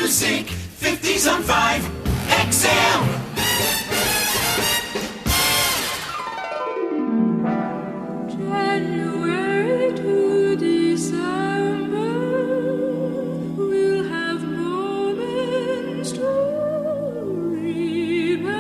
sync. 50s on 5 XM. January to December, we'll have moments to remember.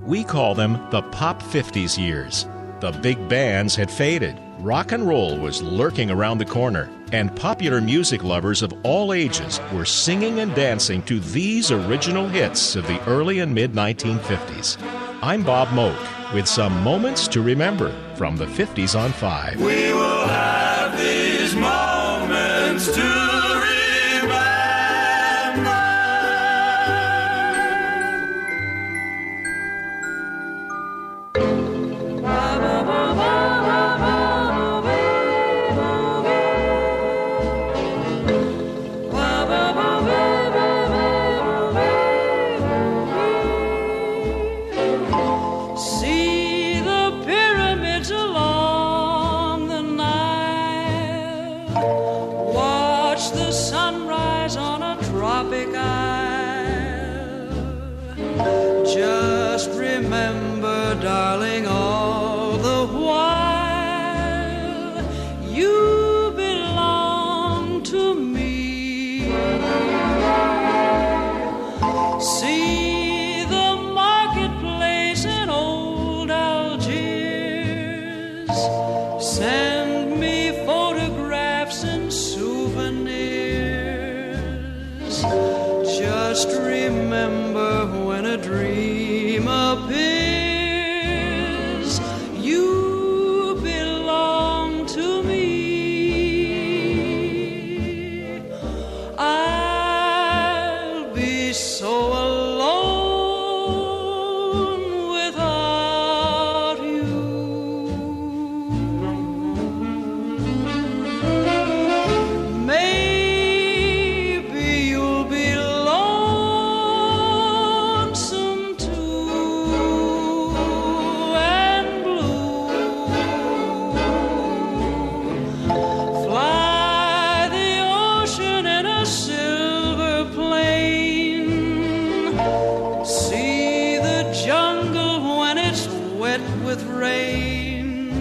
We call them the Pop 50s years. The big bands had faded. Rock and roll was lurking around the corner, and popular music lovers of all ages were singing and dancing to these original hits of the early and mid-1950s. I'm Bob Moke with some moments to remember from the 50s on 5. We will have these moments to remember. See the pyramids along the Nile. Watch the sunrise on a tropic isle. Just remember, darling, all the while you belong to me. See the marketplace in old Algiers. Send me photographs and souvenirs. Just remember, when a dream appears, you belong to me. I'll be so alone without you. Maybe you'll be lonesome too, and blue. Fly the ocean in a silver plane. See the jungle when it's wet with rain.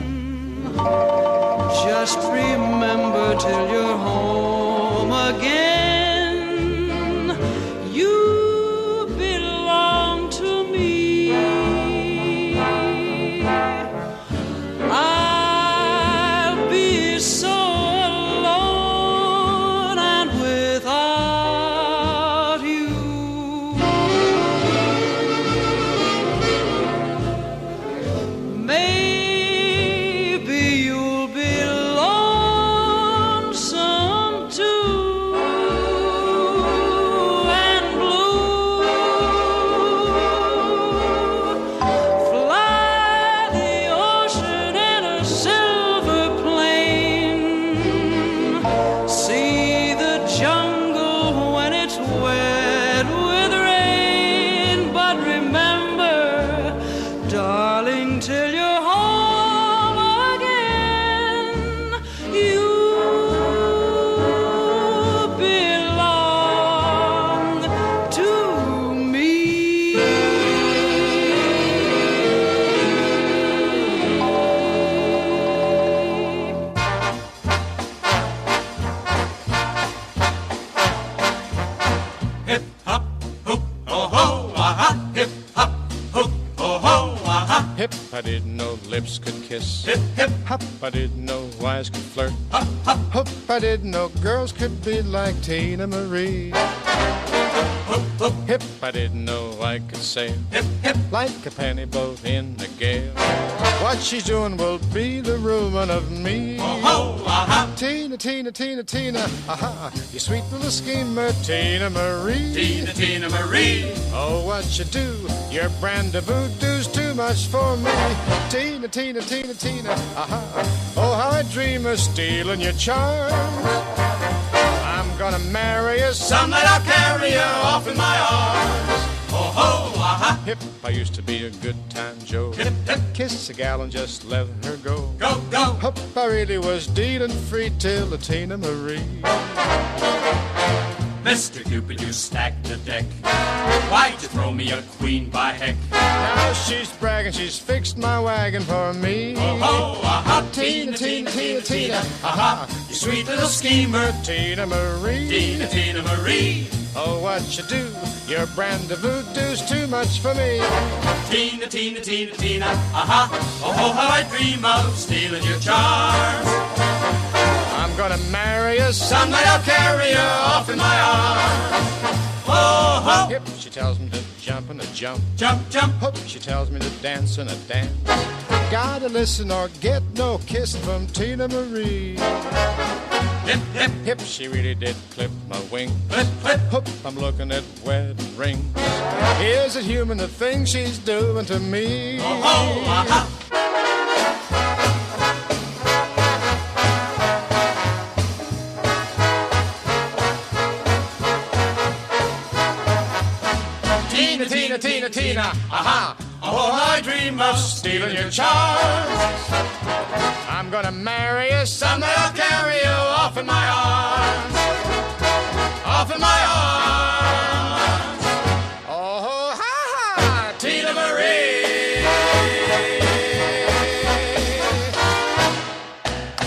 Just remember, till you're home again, you belong to me. I'll be so alone and without you. Maybe you'll be lonesome too, and blue. Fly the ocean in a silver plane. See the jungle when it's wet with rain. But remember, darling, till you're home again, you belong to me. Hip hop, hoop, oh ho, aha. Hip hop, hoop, oh ho, aha. Hip, I didn't know lips could kiss. Hip hip, Hop, I didn't know eyes could flirt. hop hop, Hoop, I didn't know girls could be like Tina Marie. hoop hoop. Hip, I didn't know I could sail Hip hip, like a penny boat in the gale. What she's doing will be the ruin of me. oh ho, aha. Tina, Tina, Tina, Tina, aha, you sweet little schemer, Tina Marie. Tina, Tina Marie. Oh, what you do, your brand of voodoo's too much for me. Tina, Tina, Tina, Tina, aha, oh, how I dream of stealing your charms. I'm gonna marry you Some night I'll carry you off in my arms. Oh ho, aha. Hip, I used to be a good time Joe. Hip, hip. Kiss a gal and just let her go. Go, go. Hup, I really was dealing free till the Tina Marie. Mr. Cupid, you stacked the deck. Why'd you throw me a queen by heck? Now she's bragging, she's fixed my wagon for me. Oh, ho, aha, Tina, Tina, Tina, Tina, aha, you sweet little schemer. Tina Marie. Tina, Tina Marie. Oh, what you do? Your brand of voodoo's too much for me. Tina, Tina, Tina, Tina, aha. Oh, ho, how I dream of stealing your charms. I'm gonna marry you Some night I'll carry you off in my arms. Oh, ho. Yep, she tells me to jump and a jump. Jump, jump. Hope she tells me to dance and a dance. Gotta listen or get no kissing from Tina Marie. Hip, hip, Hip, she really did clip my wing. flip, flip. Hope I'm looking at wedding rings. Is it human the thing she's doing to me? Oh, ho, aha. Tina, Tina, Tina, Tina, aha. Oh, I dream of stealing your charms. I'm gonna marry you Some night I'll carry you off in my arms. Off in my arms. Oh, ha, ha, Tina Marie.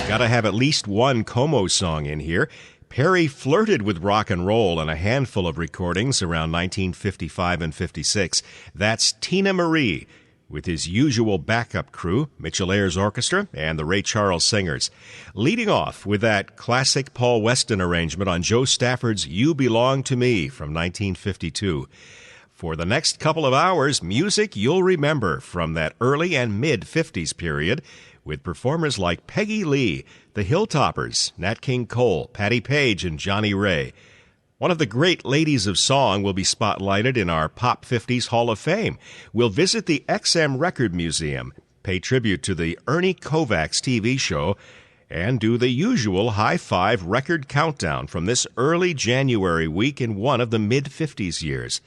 Gotta have at least one Como song in here. Perry flirted with rock and roll on a handful of recordings around 1955 and 56. That's Tina Marie, with his usual backup crew, Mitchell Ayers Orchestra and the Ray Charles Singers. Leading off with that classic Paul Weston arrangement on Joe Stafford's You Belong to Me from 1952. For the next couple of hours, music you'll remember from that early and mid-50s period, with performers like Peggy Lee, the Hilltoppers, Nat King Cole, Patti Page, and Johnny Ray. One of the great ladies of song will be spotlighted in our Pop 50s Hall of Fame. We'll visit the XM Record Museum, pay tribute to the Ernie Kovacs TV show, and do the usual High Five record countdown from this early January week in one of the mid-50s years.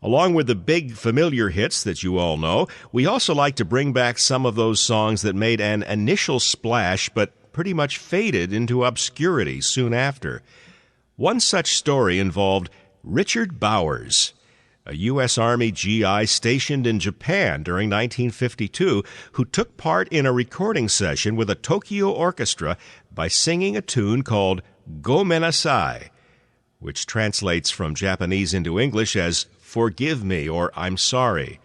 Along with the big familiar hits that you all know, we also like to bring back some of those songs that made an initial splash but pretty much faded into obscurity soon after. One such story involved Richard Bowers, a U.S. Army GI stationed in Japan during 1952, who took part in a recording session with a Tokyo orchestra by singing a tune called Gomenasai, which translates from Japanese into English as Forgive Me or I'm Sorry.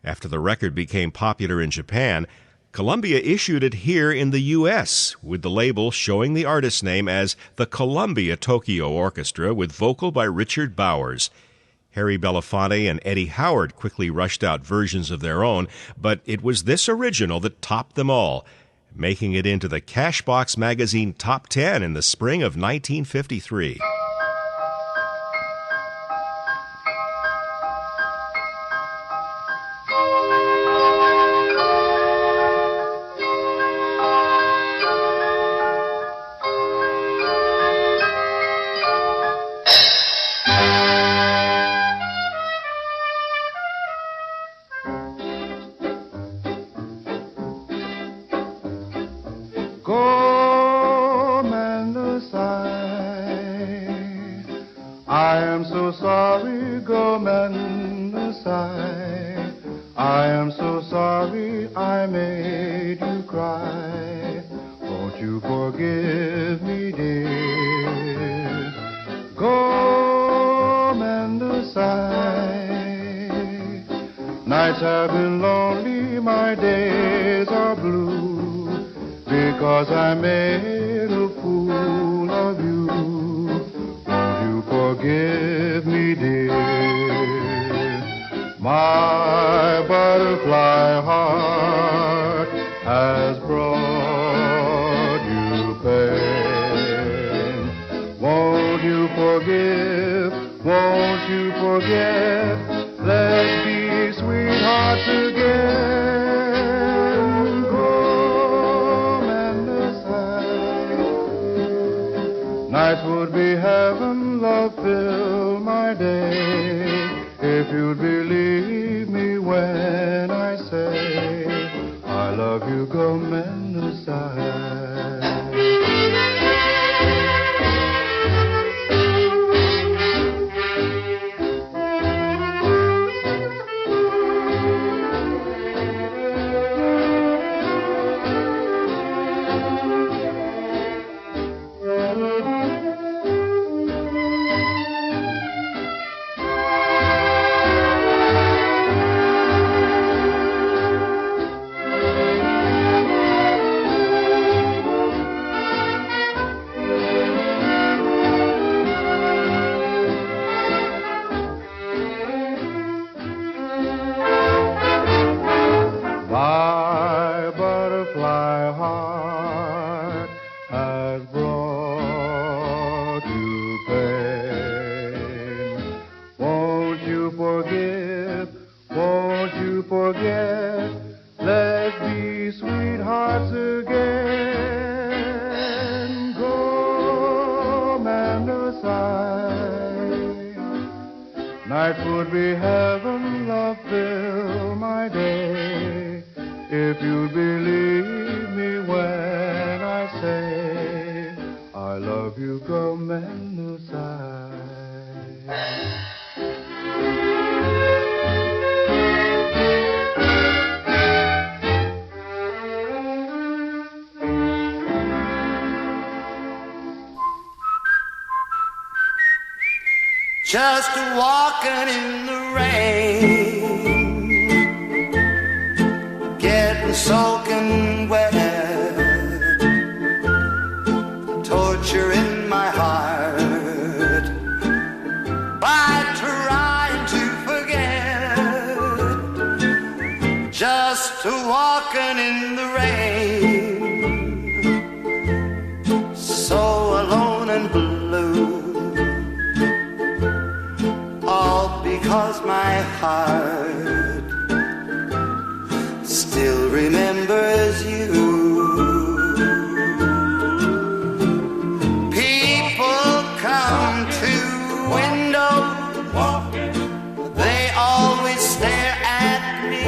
After the record became popular in Japan, Columbia issued it here in the U.S., with the label showing the artist's name as the Columbia Tokyo Orchestra, with vocal by Richard Bowers. Harry Belafonte and Eddie Howard quickly rushed out versions of their own, but it was this original that topped them all, making it into the Cashbox Magazine Top 10 in the spring of 1953. I am so sorry I made you cry. Won't you forgive me, dear? Go mend the sigh. Nights have been lonely, my days are blue, because I made a fool of you. Won't you forgive me, dear? My butterfly heart has brought you pain. Won't you forgive? Won't you forget? Let's be sweethearts again. Go and sigh. Nights would be heaven, love fill my day, if you'd believe me when love you, go Menacide. Just walking in the rain, getting soaking wet, torture in my heart by trying to forget. Just walking in the rain, so alone and blue. Because my heart still remembers you. People come to window, they always stare at me,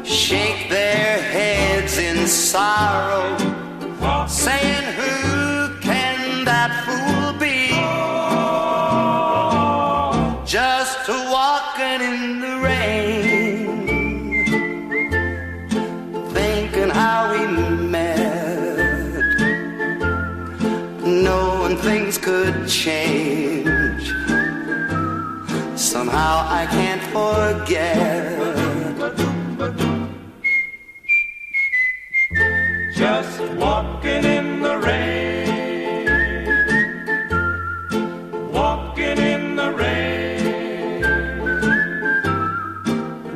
shake their heads in sorrow, saying, who can that fool be? Just walking in the rain, thinking how we met, knowing things could change. Somehow I can't forget. Just walking in the rain, walking in the rain.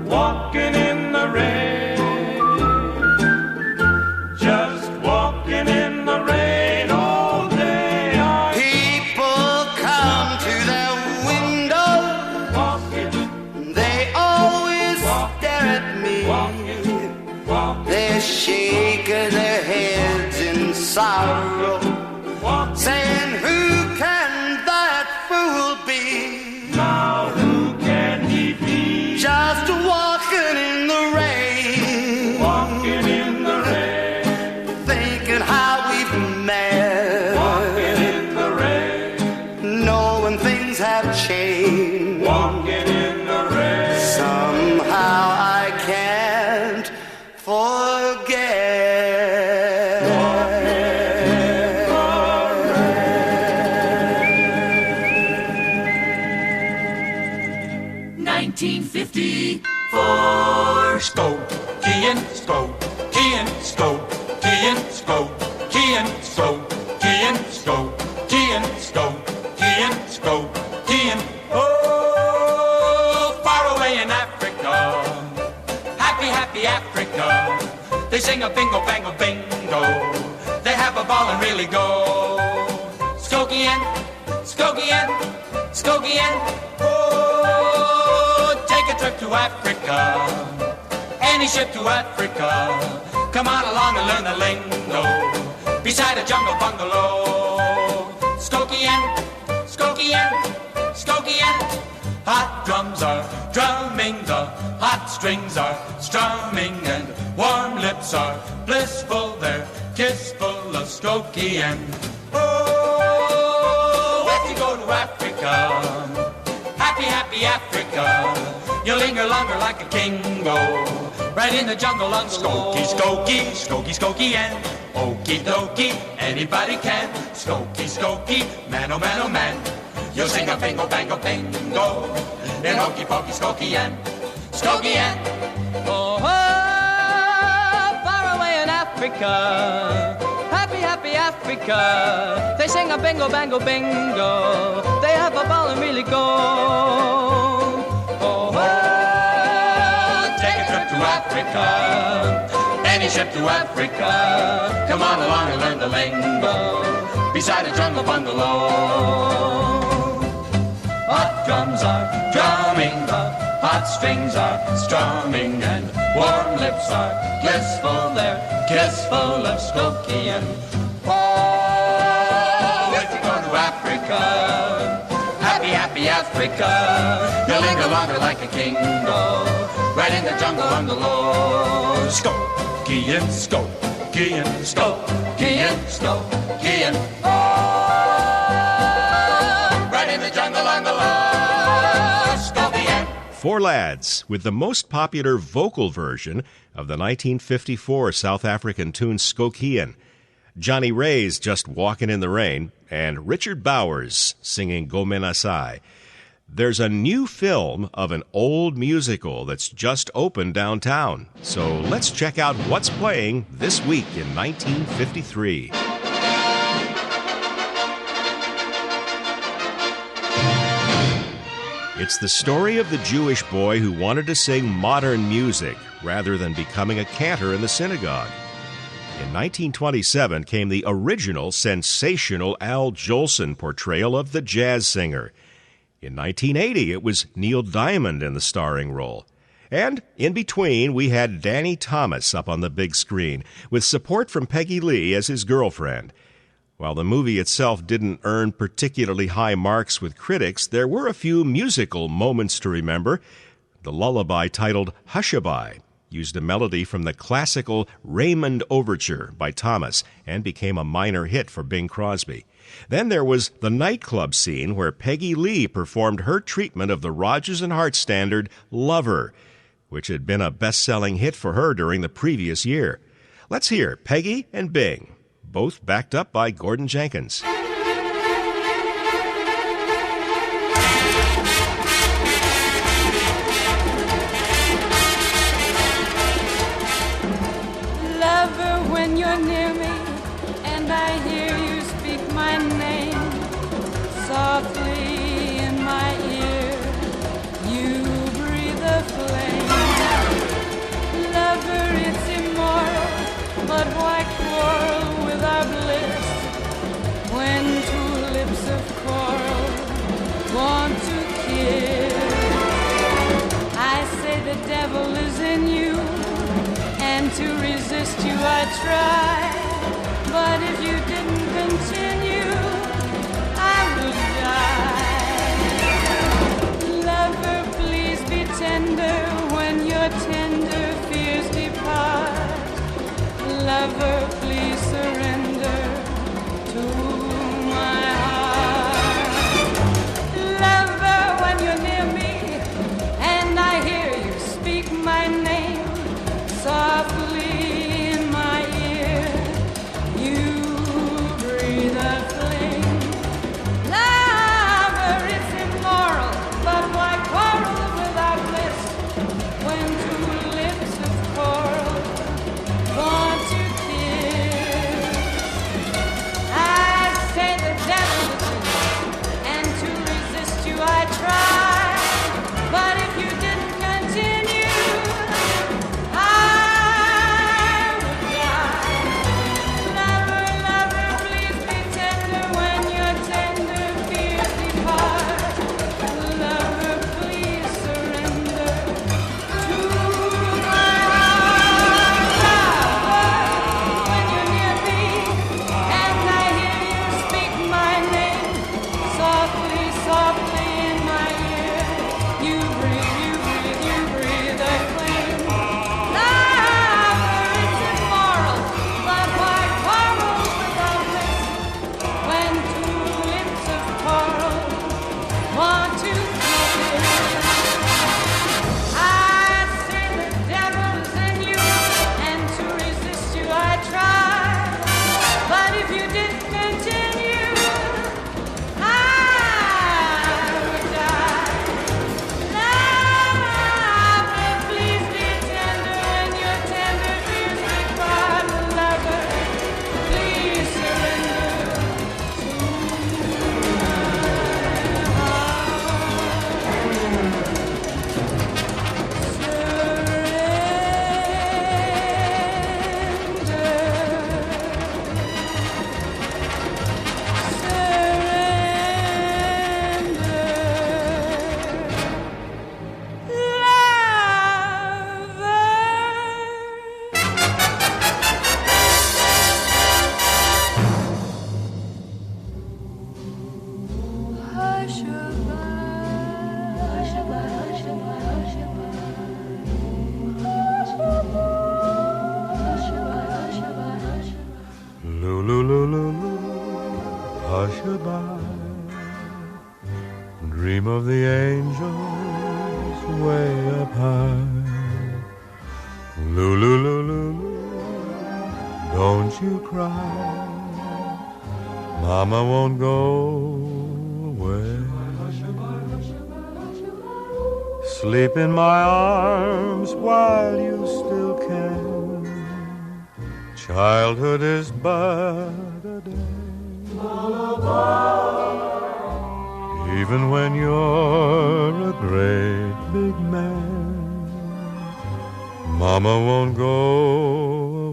Walking in the rain, just walking in the rain all day. People come to their window, they always stare at me, they're shaking their heads in sorrow, saying, who can that fool be? Now who can he be? Just walking in the rain, walking in the rain, thinking how we've met, walking in the rain, knowing things have changed, walking in the rain. Somehow I can't forget. 1954. Skokian, Skokian, Skokian, Skokian, Skokian, Skokian, Skokian, Skokian. Oh, far away in Africa, happy, happy Africa. They sing a bingo, bango, bingo. They have a ball and really go. Skokian, Skokian, Skokian. Oh, take a trip to Africa. Any ship to Africa. Come on along and learn the lingo. Beside a jungle bungalow. Skokian, Skokian, Skokian. hot drums are drumming, the hot strings are strumming, and warm lips are blissful, they're kissful of Skokie. And oh, if you go to Africa, happy, happy Africa, you linger longer like a kingo, right in the jungle on the Skokie, Skokie, Skokie, Skokie, and okie dokie, anybody can. Skokie, Skokie, man, oh man, oh man, you'll sing a bingo, bango, bingo, in hokey pokey, Skokie and Skokie and. Oh, far away in Africa, happy, happy Africa, they sing a bingo, bango, bingo, they have a ball and really go. Oh, take a trip to Africa, any ship to Africa, come on along and learn the lingo, beside a jungle bungalow. Hot drums are drumming, the hot strings are strumming, and warm lips are blissful, they're kissful of Skokie. And oh, if you go to Africa, happy, happy Africa, you'll linger longer like a kingo, right in the jungle bungalow. Skokie and Skokie and Skokie and Skokie and right in the jungle bungalow. Skokie and. Four lads with the most popular vocal version of the 1954 South African tune Skokieën. Johnny Ray's Just Walkin' in the Rain, and Richard Bowers singing Gomenasai. There's a new film of an old musical that's just opened downtown. So let's check out what's playing this week in 1953. It's the story of the Jewish boy who wanted to sing modern music rather than becoming a cantor in the synagogue. In 1927 came the original sensational Al Jolson portrayal of the jazz singer. In 1980, it was Neil Diamond in the starring role. And in between, we had Danny Thomas up on the big screen, with support from Peggy Lee as his girlfriend. While the movie itself didn't earn particularly high marks with critics, there were a few musical moments to remember. The lullaby titled Hushabye used a melody from the classical Raymond Overture by Thomas and became a minor hit for Bing Crosby. Then there was the nightclub scene where Peggy Lee performed her treatment of the Rodgers and Hart standard Lover, which had been a best-selling hit for her during the previous year. Let's hear Peggy and Bing, both backed up by Gordon Jenkins. Lover, when you're near me and I hear you speak my name softly in my ear, you breathe a flame. Lover, it's immoral, but why quarrel with our bliss when two lips of coral want to kiss? I say the devil is in you, and to resist you I try, but if you didn't continue, I would die. Lover, please be tender when your tender fears depart. Lover, please surrender to my heart. Lover, when you're near me and I hear you speak my name softly in my ear, you breathe a flame. Lover, it's immoral, but why quarrel with our bliss when two lips of coral want to kiss? I say the devil is in you, and to resist you I try, but if you didn't continue, I would die. Lover, lover, please be tender when your tender fears depart. Lover, please surrender to Lulu, Lulu, don't you cry. Mama won't go away. Sleep in my arms while you still can. Childhood is but a day. Even when you're a great big man, Mama won't go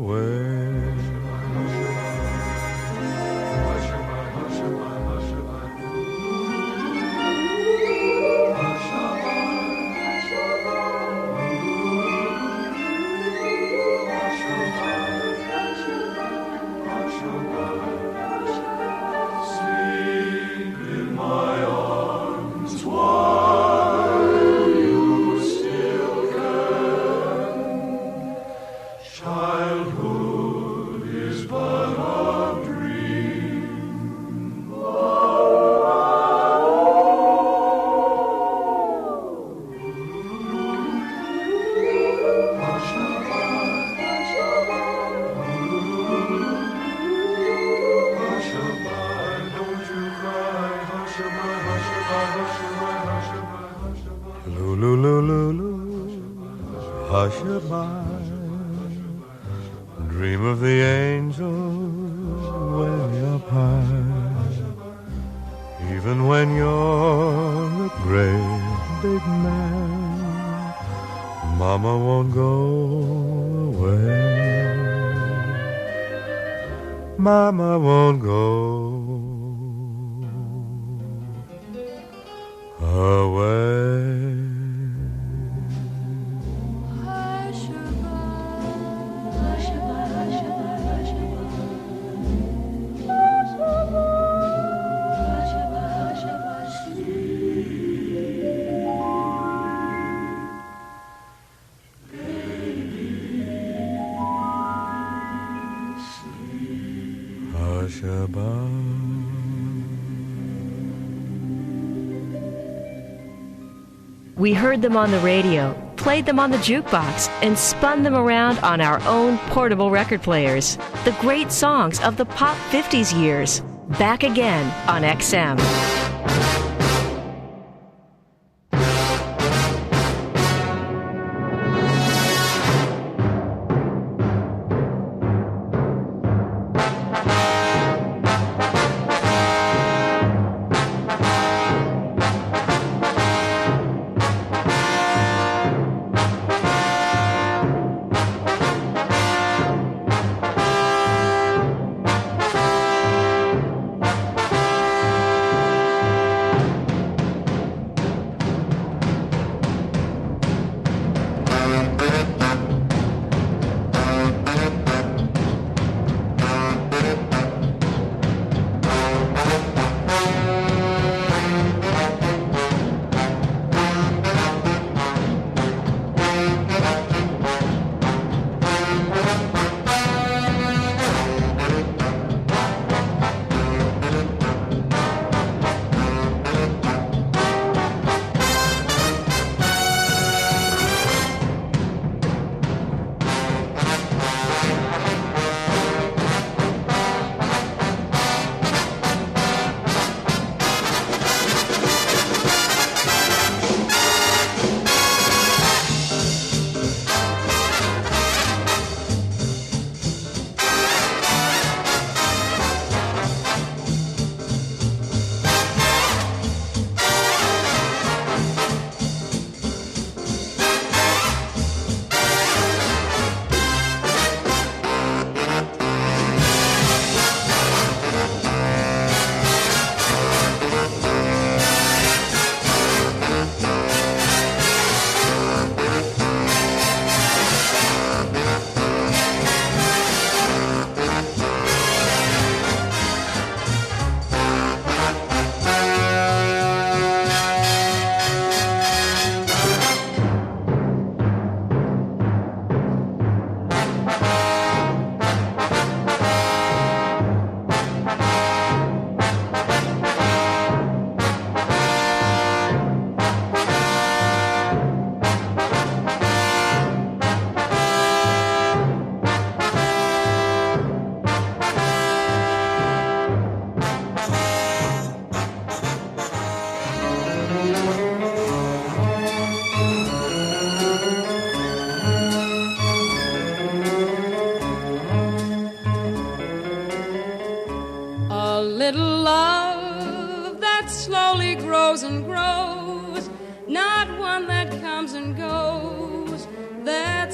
away. Dream of the angels way up high. Even when you're a great big man, Mama won't go away. Mama won't go away. We heard them on the radio, played them on the jukebox, and spun them around on our own portable record players. The great songs of the Pop 50s years. Back again on XM.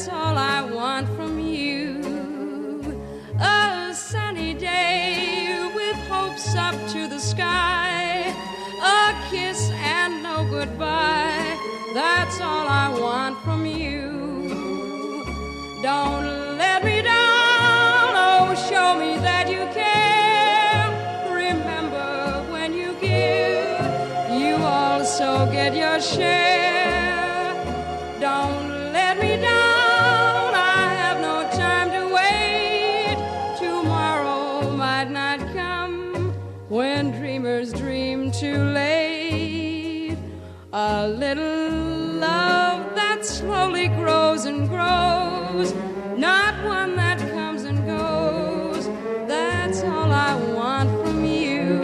That's all I want from you. A sunny day with hopes up to the sky, a kiss and no goodbye. That's all I want from you. Don't let me down, oh, show me that you care. Remember when you give, you also get your share. Don't let me down, I have no time to wait. Tomorrow might not come when dreamers dream too late. A little love that slowly grows and grows, not one that comes and goes. That's all I want from you.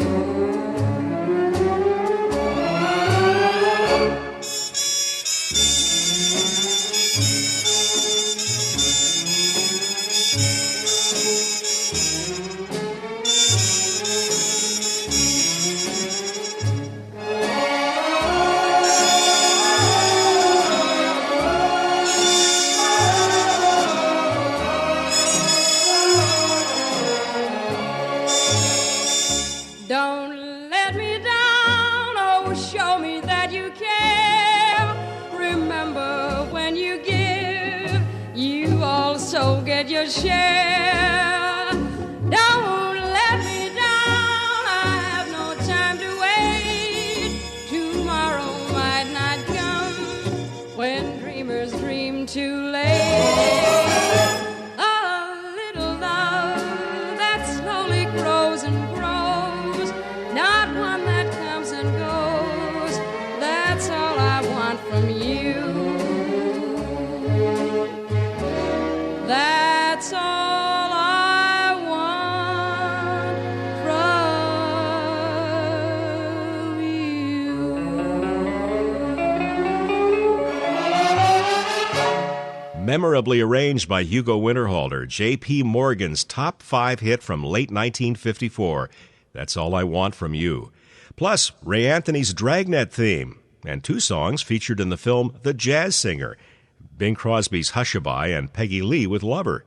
Don't let me down, oh, show me that you care. Remember when you give, you also get your share. Don't let me down, I have no time to wait. Tomorrow might not come when dreamers dream too late. A little love that slowly grows and grows, not one that comes and goes. That's all I want from you. That's all I want from you. Memorably arranged by Hugo Winterhalter, J.P. Morgan's top 5 hit from late 1954, That's All I Want From You. Plus, Ray Anthony's Dragnet theme, and 2 songs featured in the film The Jazz Singer, Bing Crosby's Hushabye and Peggy Lee with Lover.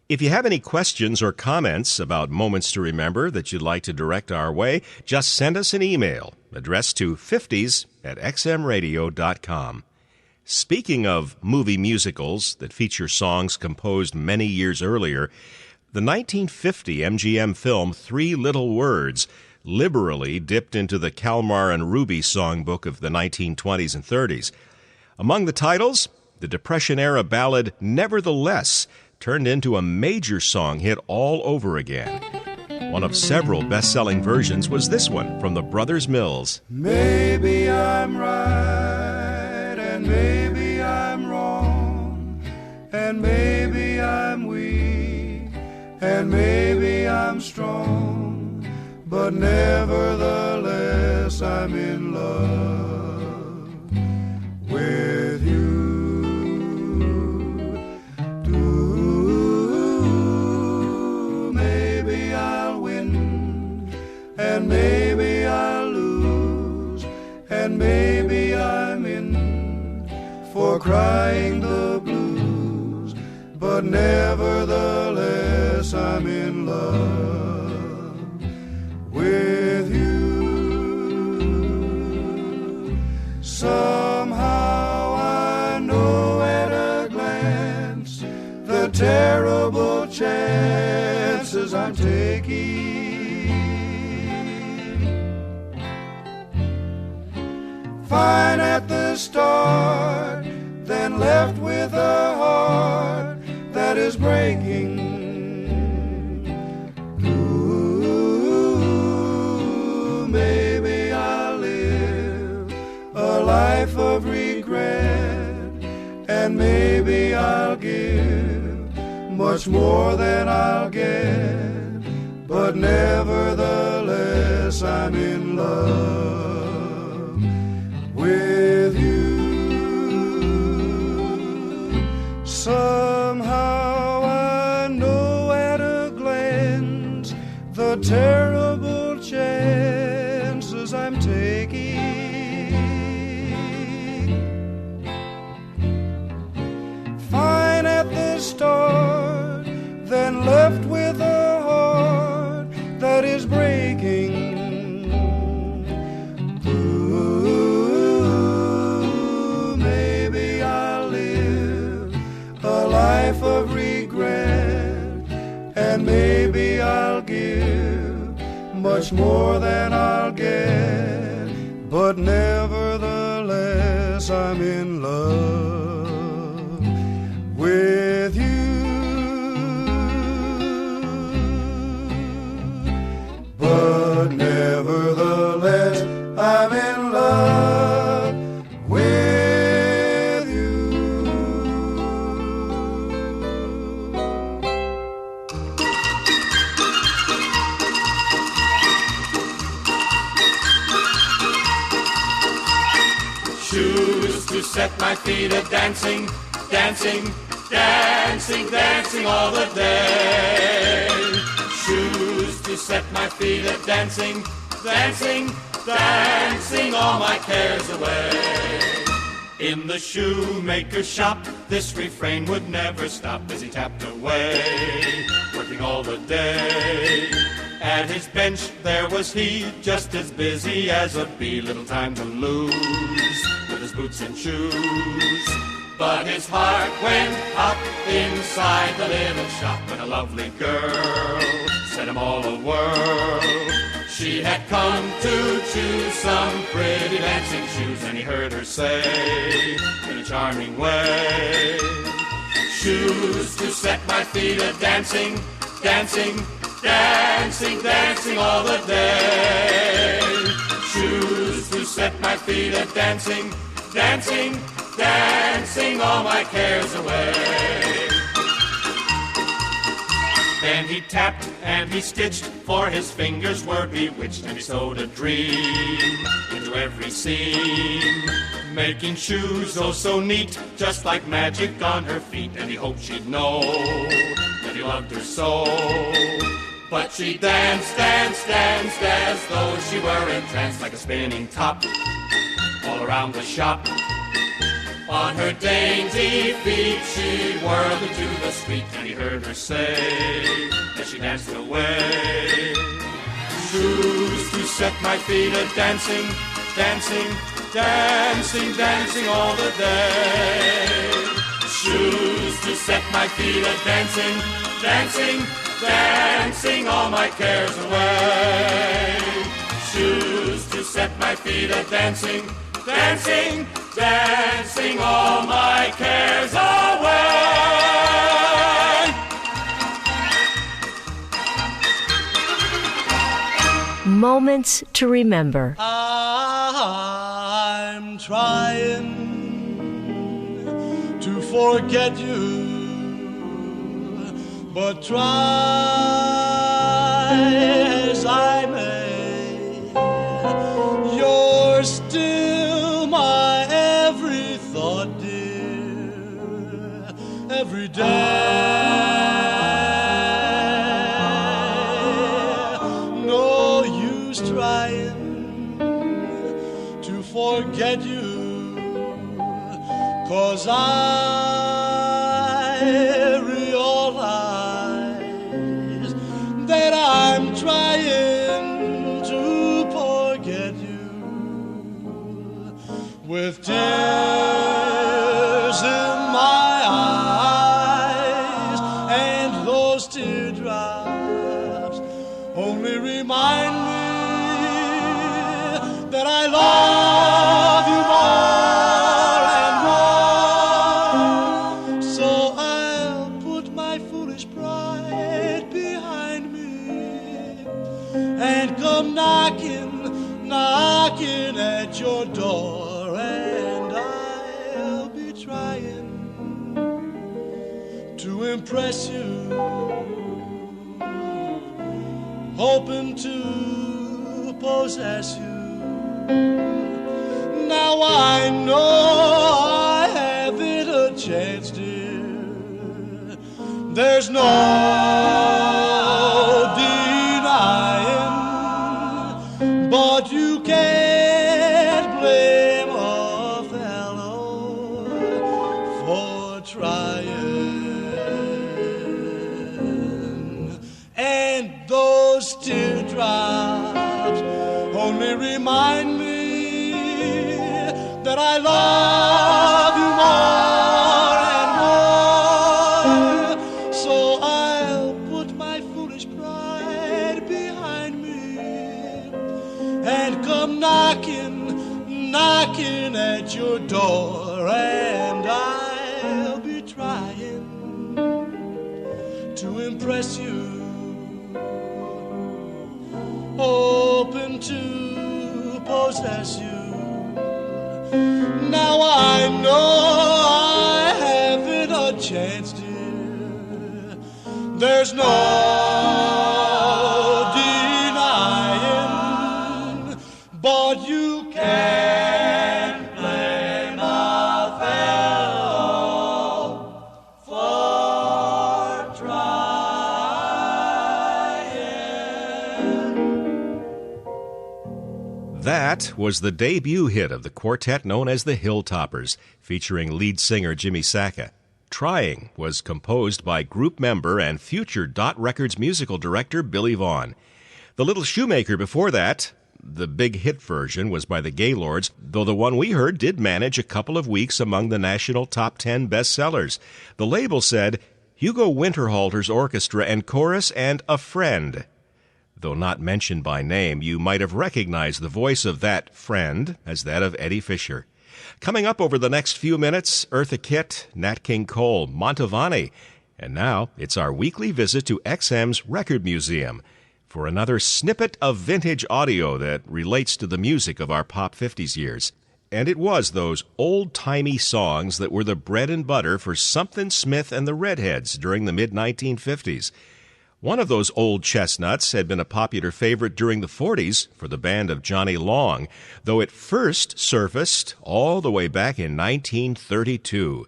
If you have any questions or comments about Moments to Remember that you'd like to direct our way, just send us an email addressed to 50s@xmradio.com. Speaking of movie musicals that feature songs composed many years earlier, the 1950 MGM film Three Little Words liberally dipped into the Kalmar and Ruby songbook of the 1920s and 30s. Among the titles, the Depression-era ballad Nevertheless turned into a major song hit all over again. One of several best-selling versions was this one from the Brothers Mills. Maybe I'm right, and maybe I'm wrong, and maybe I'm weak, and maybe I'm strong, but nevertheless I'm in love with you. Maybe I'll win, and maybe I'll lose, and maybe I'm in for crying the blues, but nevertheless I'm in love with you. Somehow I know at a glance the terrible chances I'm taking. Fine at the start, then left with a heart that is breaking. Ooh, maybe I'll live a life of regret, and maybe I'll give much more than I'll get, but nevertheless I'm in love with you. Somehow I know at a glance the terrible chances I'm taking. Fine start, then left with a heart that is breaking. Ooh, maybe I'll live a life of regret, and maybe I'll give much more than I'll get, but nevertheless I'm in love with you. But nevertheless I'm in love with you. Shoes to set my feet a dancing, dancing, dancing, dancing all the day. Shoes to set my feet a dancing, dancing, dancing all my cares away. In the shoemaker's shop, this refrain would never stop as he tapped away, working all the day. At his bench there was he, just as busy as a bee, little time to lose with his boots and shoes. But his heart went up inside the little shop when a lovely girl set him all a whirl. She had come to choose some pretty dancing shoes, and he heard her say in a charming way, shoes to set my feet a dancing, dancing, dancing, dancing all the day. Shoes to set my feet a dancing, dancing, dancing all my cares away. Then he tapped and he stitched, for his fingers were bewitched, and he sewed a dream into every seam, making shoes oh so neat, just like magic on her feet. And he hoped she'd know that he loved her so. But she danced, danced, danced as though she were entranced, like a spinning top all around the shop. On her dainty feet she whirled into the street, and he heard her say as she danced away, shoes to set my feet a dancing, dancing, dancing, dancing all the day. Shoes to set my feet a dancing, dancing, dancing all my cares away. Shoes to set my feet a dancing, dancing, dancing all my cares away. Moments to remember. I'm trying to forget you, but try as I may, you're still my every thought, dear, every day. No use trying to forget you, 'cause I realize that I'm trying to forget you with tears in my eyes, and those teardrops only remind me that I love you more and more. So I'll put my foolish pride behind me and come knocking, knocking at your door, and I'll be trying to impress you, hoping to possess you. Now I know I haven't a chance, dear. There's no denying, but you can't blame a fellow for trying. they remind me that I love you more and more. So I'll put my foolish pride behind me and come knocking, knocking at your door, and I'll be trying to impress you, hoping to possess you. Now I know I haven't a chance, dear. There's no denying, but you can't blame a fellow for trying. That was the debut hit of the quartet known as the Hilltoppers, featuring lead singer Jimmy Sacca. Trying was composed by group member and future Dot Records musical director Billy Vaughn. The Little Shoemaker before that, the big hit version, was by the Gaylords, though the one we heard did manage a couple of weeks among the national top 10 bestsellers. The label said, Hugo Winterhalter's orchestra and chorus and a friend. Though not mentioned by name, you might have recognized the voice of that friend as that of Eddie Fisher. Coming up over the next few minutes, Eartha Kitt, Nat King Cole, Mantovani. And now it's our weekly visit to XM's Record Museum for another snippet of vintage audio that relates to the music of our Pop 50s years. And it was those old-timey songs that were the bread and butter for Somethin' Smith and the Redheads during the mid-1950s. One of those old chestnuts had been a popular favorite during the 40s for the band of Johnny Long, though it first surfaced all the way back in 1932.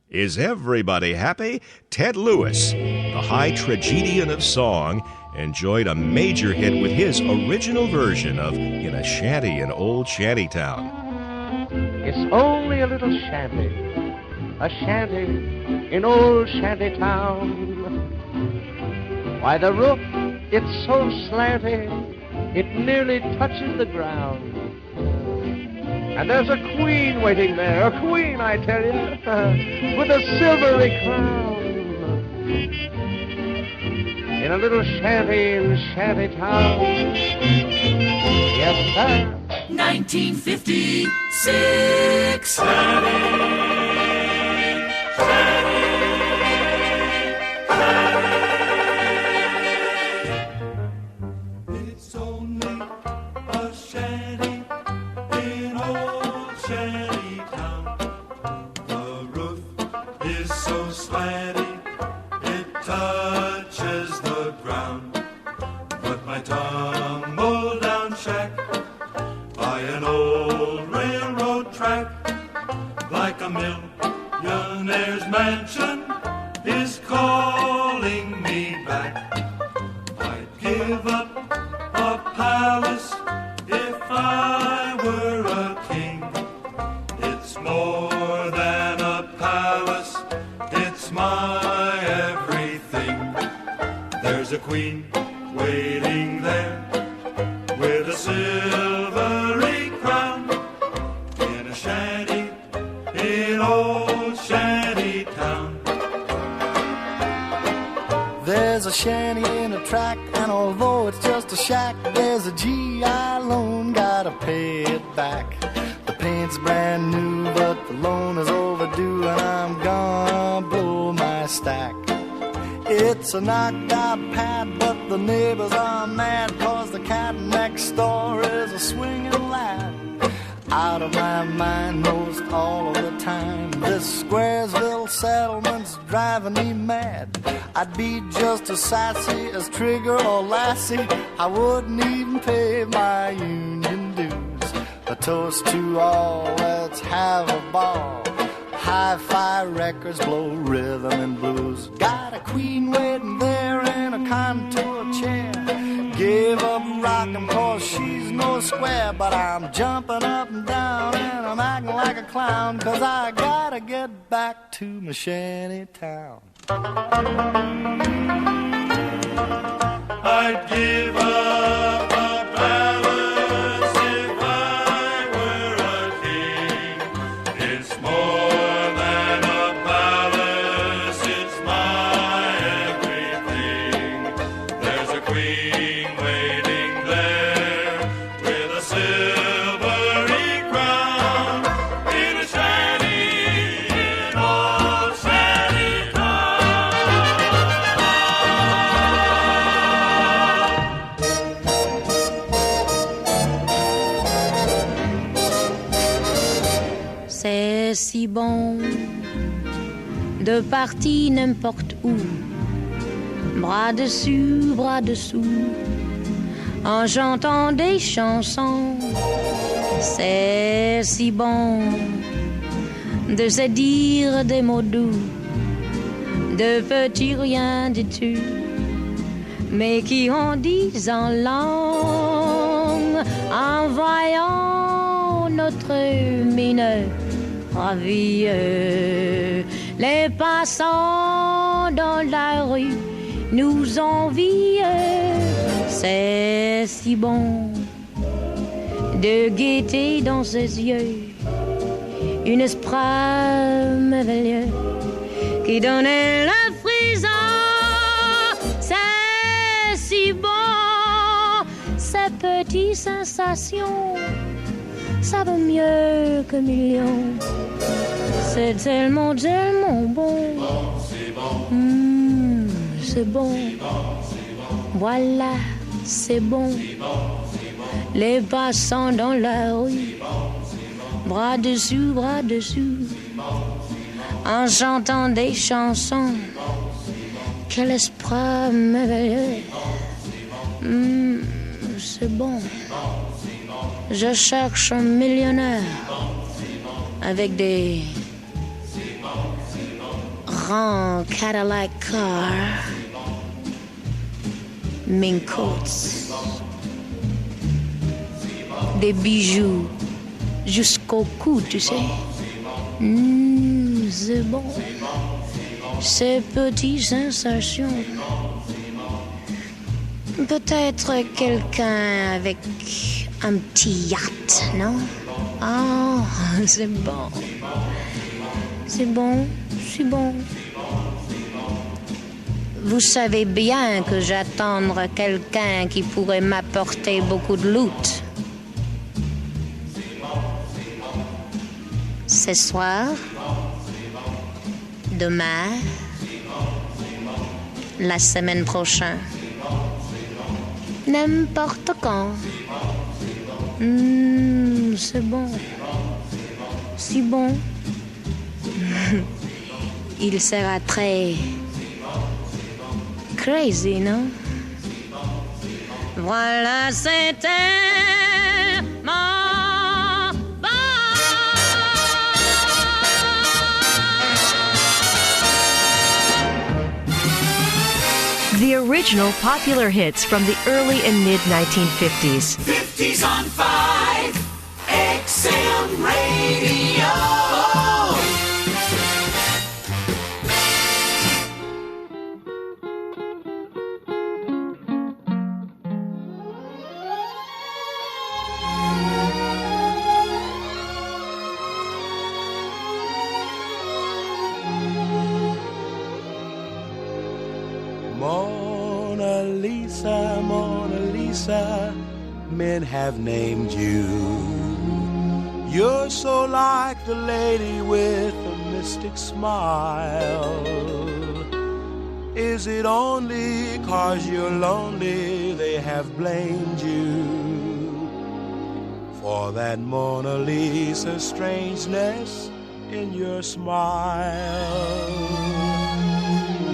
Is everybody happy? Ted Lewis, the high tragedian of song, enjoyed a major hit with his original version of In a Shanty in Old Shantytown. It's only a little shanty in old Shantytown. Why, the roof, it's so slanty, it nearly touches the ground. And there's a queen waiting there, a queen, I tell you, with a silvery crown. In a little shanty in Shantytown. Yes, sir. 1956. It's only a shanty in old Shantytown. The roof is so slanty, it touches the ground. But my tumble-down shack by an old railroad track, like a millionaire's mansion, is calling me back. I'd give up a palace if I were a king. It's more than a palace, it's my everything. There's a queen waiting there with a silvery crown, in a shanty in old Shantytown. There's a shanty in a track, and although it's just a shack, there's a GI loan, gotta pay it back. The paint's brand new, but the loan is overdue, and I'm gonna blow my stack. It's a knocked out pad, but the neighbors are mad, 'cause the cat next door is a swinging lad. Out of my mind most all of the time, this Squaresville settlement's driving me mad. I'd be just as sassy as Trigger or Lassie, I wouldn't even pay my union dues. A toast to all, let's have a ball. Hi-fi records blow rhythm and blues. Got a queen waiting there in a contour chair. Gave up rockin' 'cause she's no square, but I'm jumping up and down and I'm acting like a clown, 'cause I gotta get back to my shanty town. I'd give up a palace si bon de partir n'importe où, bras dessus, bras dessous, en chantant des chansons. C'est si bon de se dire des mots doux, de petits rien du tout, mais qui en disent en langue, en voyant notre mine ravie. Les passants dans la rue nous envient. C'est si bon de gaieté dans ses yeux, une esprit merveilleux qui donnait le frisson. C'est si bon, ces petites sensations, ça vaut mieux que millions. C'est tellement, tellement bon. C'est bon. Voilà, c'est bon. Les passants dans la rue, bras dessus, en chantant des chansons. Quel esprit merveilleux. C'est bon. Je cherche un millionnaire avec des grands Cadillac cars, mink coats, des bijoux jusqu'au cou, tu sais. C'est bon. Ces petites sensations. Peut-être quelqu'un avec un petit yacht, non? Oh, c'est bon. C'est bon, c'est bon. Vous savez bien que j'attends quelqu'un qui pourrait m'apporter beaucoup de loot. Ce soir, demain, la semaine prochaine, n'importe quand. C'est bon, si bon. Il sera très crazy, non? Voilà, c'était mon bon. The original popular hits from the early and mid 1950s. 50s on 5 XM Radio. Mona Lisa, men have named you. You're so like the lady with a mystic smile. Is it only 'cause you're lonely they have blamed you for that Mona Lisa strangeness in your smile?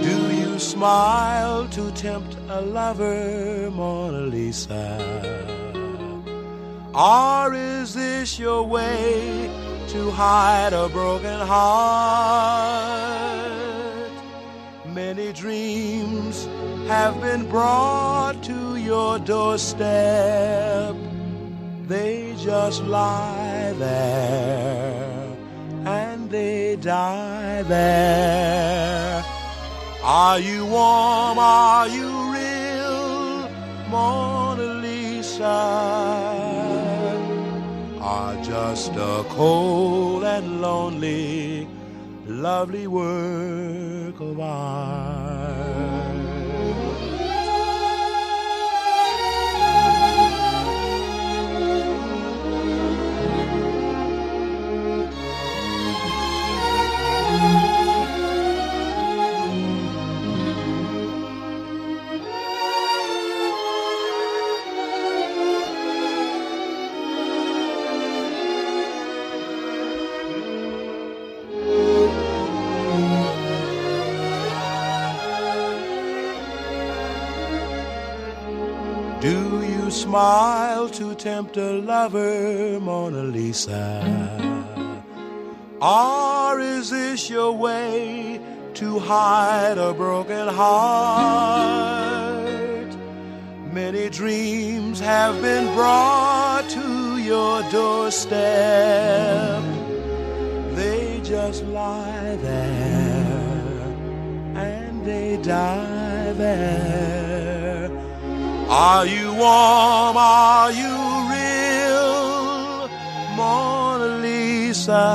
Do you smile to tempt a lover, Mona Lisa? Or is this your way to hide a broken heart? Many dreams have been brought to your doorstep. They just lie there and they die there. Are you warm? Are you real, Mona Lisa? Or just a cold and lonely, lovely work of art? Do you smile to tempt a lover, Mona Lisa? Or is this your way to hide a broken heart? Many dreams have been brought to your doorstep. They just lie there and they die there. Are you warm? Are you real, Mona Lisa?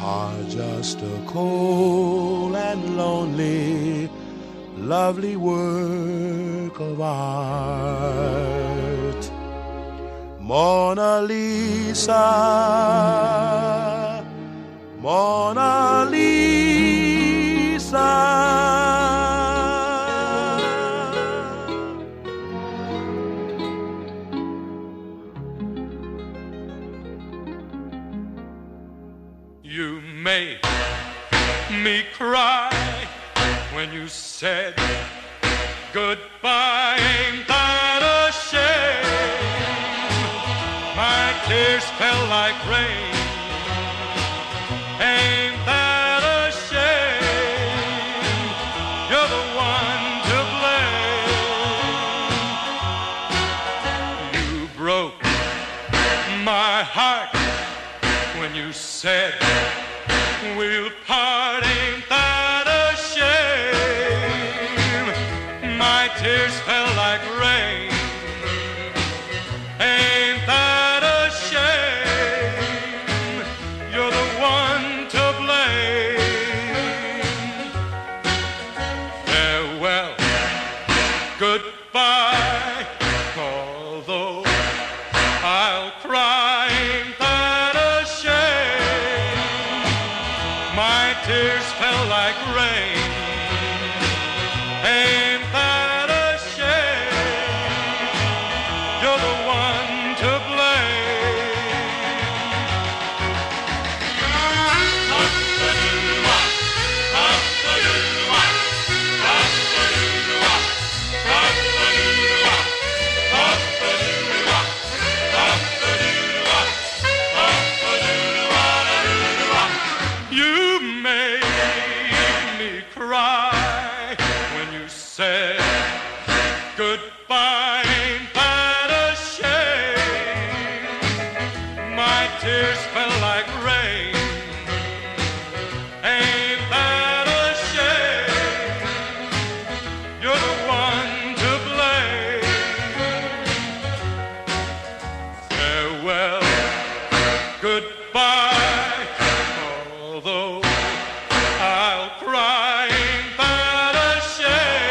Or just a cold and lonely, lovely work of art? Mona Lisa, Mona Lisa. You made me cry when you said goodbye. Ain't that a shame? My tears fell like rain. Ain't that a shame? You're the one to blame. You broke my heart when you said we'll part. Ain't that a shame? My tears fell like rain. Ain't that a shame? You're the one to blame. Farewell, goodbye, although I'll cry. Ain't that a shame? My tears fell like rain. Ain't that a shame? You're the one to blame. You made me cry when you said goodbye. Ain't that a shame? My tears fell like rain. Ain't that a shame? You're the one to blame. Farewell, goodbye, although I'll cry. Ain't that a shame?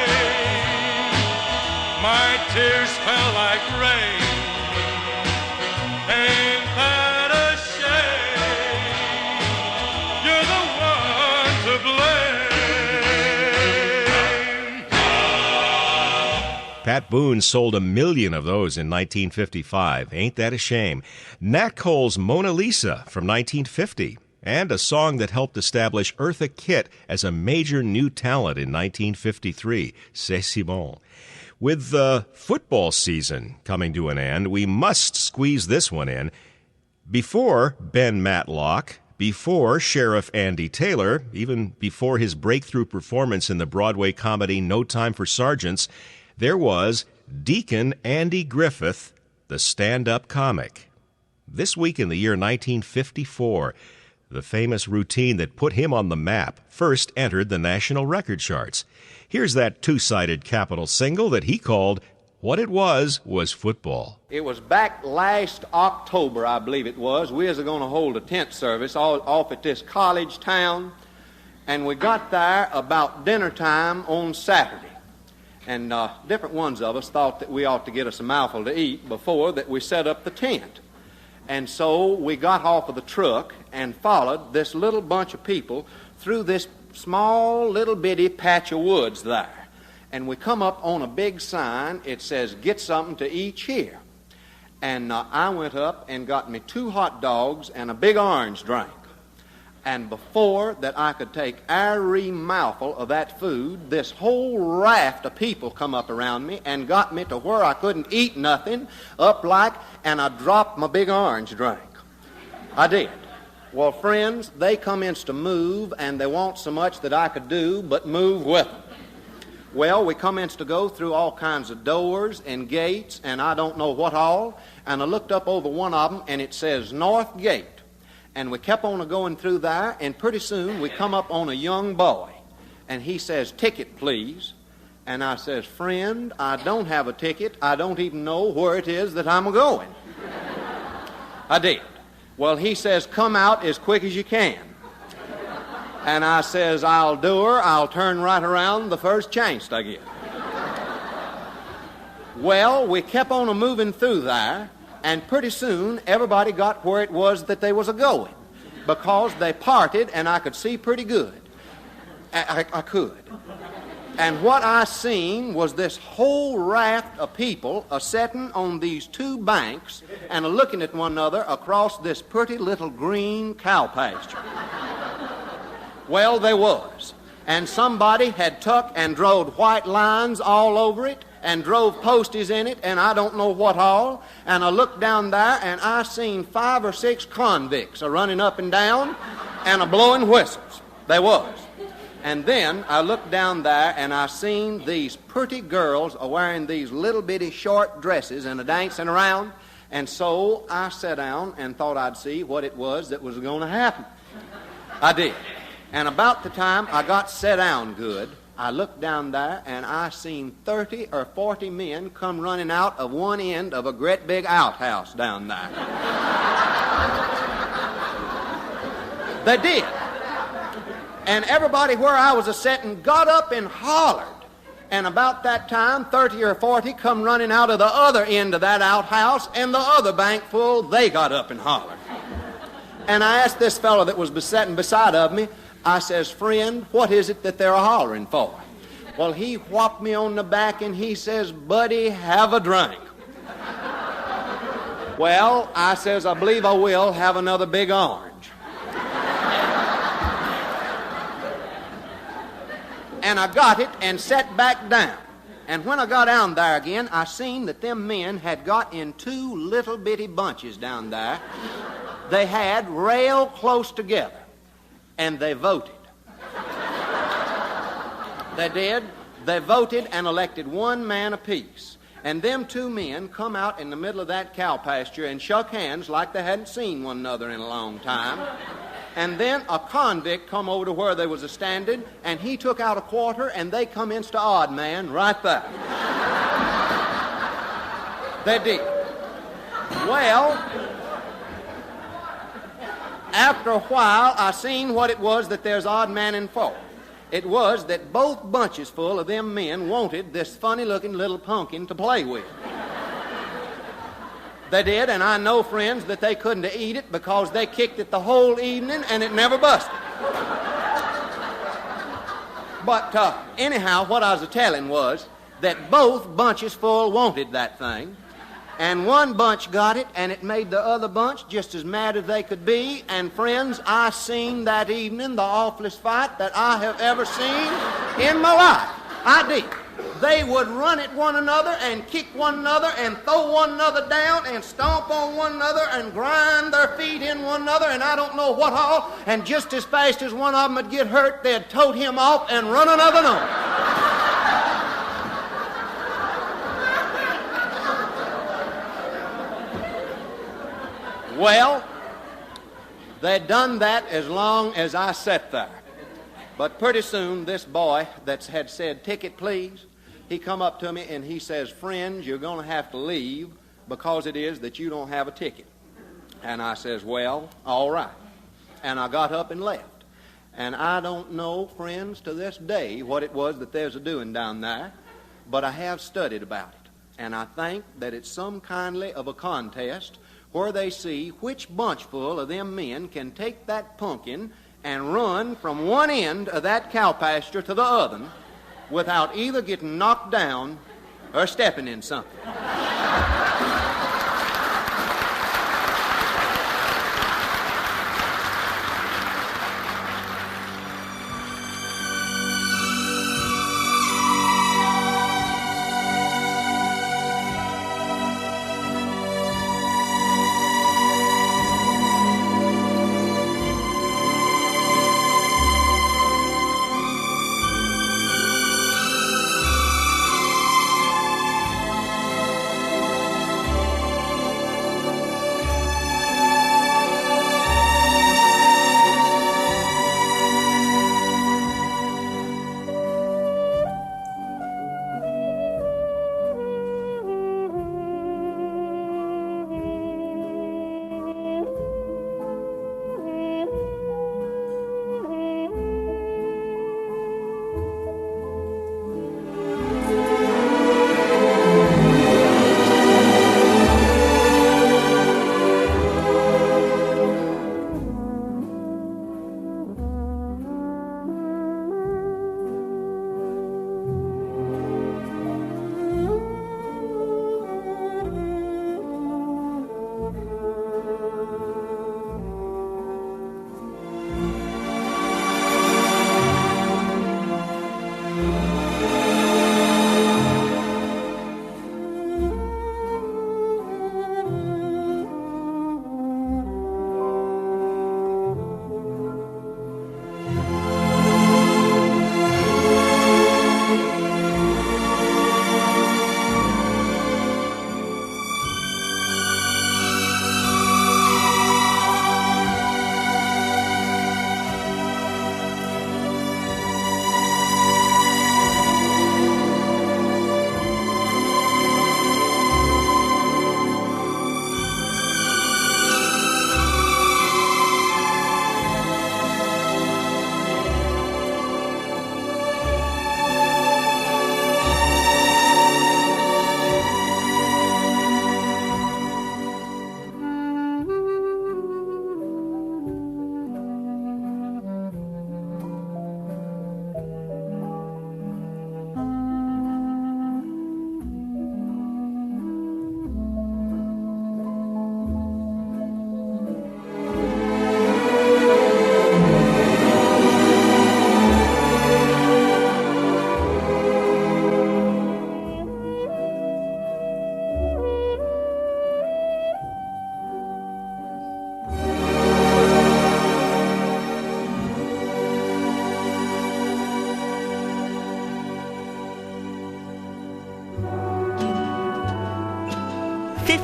My tears fell like rain. Ain't that a shame? You're the one to blame. Pat Boone sold 1 million of those in 1955. Ain't that a shame? Nat Cole's Mona Lisa from 1950. And a song that helped establish Eartha Kitt as a major new talent in 1953, C'est si bon. With the football season coming to an end, we must squeeze this one in. Before Ben Matlock, before Sheriff Andy Taylor, even before his breakthrough performance in the Broadway comedy No Time for Sergeants, there was Deacon Andy Griffith, the stand-up comic. This week in the year 1954, the famous routine that put him on the map first entered the national record charts. Here's that two-sided Capitol single that he called What It Was Football. It was back last October, I believe it was. We was going to hold a tent service off at this college town, and we got there about dinner time on Saturday. And different ones of us thought that we ought to get us a mouthful to eat before that we set up the tent. And so we got off of the truck and followed this little bunch of people through this small little bitty patch of woods there. And we come up on a big sign. It says, "Get something to eat here." And I went up and got me 2 hot dogs and a big orange drink. And before that I could take every mouthful of that food, this whole raft of people come up around me and got me to where I couldn't eat nothing, and I dropped my big orange drink. I did. Well, friends, they commenced to move, and they want so much that I could do but move with them. Well, we commenced to go through all kinds of doors and gates, and I don't know what all, and I looked up over one of them, and it says North Gate. And we kept on going through there, and pretty soon we come up on a young boy, and he says, "Ticket, please." And I says, "Friend, I don't have a ticket. I don't even know where it is that I'm going." I did. Well, he says, "Come out as quick as you can." And I says, "I'll do her. I'll turn right around the first chance I get." Well, we kept on moving through there, and pretty soon everybody got where it was that they was a-going, because they parted and I could see pretty good. I could. And what I seen was this whole raft of people a-setting on these two banks and a-looking at one another across this pretty little green cow pasture. Well, there was. And somebody had took and drove white lines all over it and drove posties in it, and I don't know what all. And I looked down there, and I seen 5 or 6 convicts a-running up and down and a-blowing whistles. They was. And then I looked down there, and I seen these pretty girls a-wearing these little bitty short dresses and a-dancing around. And so I sat down and thought I'd see what it was that was going to happen. I did. And about the time I got set down good, I looked down there, and I seen 30 or 40 men come running out of one end of a great big outhouse down there. They did. And everybody where I was a-setting got up and hollered. And about that time, 30 or 40 come running out of the other end of that outhouse, and the other bank full, they got up and hollered. And I asked this fellow that was sitting beside of me, I says, "Friend, what is it that they're hollering for?" Well, he whopped me on the back and he says, "Buddy, have a drink." Well, I says, "I believe I will have another big orange." And I got it and sat back down. And when I got down there again, I seen that them men had got in 2 little bitty bunches down there. They had rail close together. And they voted. They did. They voted and elected one man apiece. And them 2 men come out in the middle of that cow pasture and shook hands like they hadn't seen one another in a long time. And then a convict come over to where they was a-standing, and he took out a quarter, and they commenced to odd man right there. They did. Well, after a while, I seen what it was that there's odd manning for. It was that both bunches full of them men wanted this funny-looking little pumpkin to play with. They did, and I know, friends, that they couldn't eat it because they kicked it the whole evening and it never busted. But anyhow, what I was a-telling was that both bunches full wanted that thing. And one bunch got it, and it made the other bunch just as mad as they could be. And, friends, I seen that evening the awfulest fight that I have ever seen in my life. I did. They would run at one another and kick one another and throw one another down and stomp on one another and grind their feet in one another and I don't know what all. And just as fast as one of them would get hurt, they'd tote him off and run another on. Well, they'd done that as long as I sat there. But pretty soon, this boy that had said, "Ticket, please," he come up to me and he says, "Friends, you're going to have to leave because it is that you don't have a ticket." And I says, "Well, all right." And I got up and left. And I don't know, friends, to this day what it was that there's a-doing down there, but I have studied about it. And I think that it's some kindly of a contest where they see which bunchful of them men can take that pumpkin and run from one end of that cow pasture to the other without either getting knocked down or stepping in something.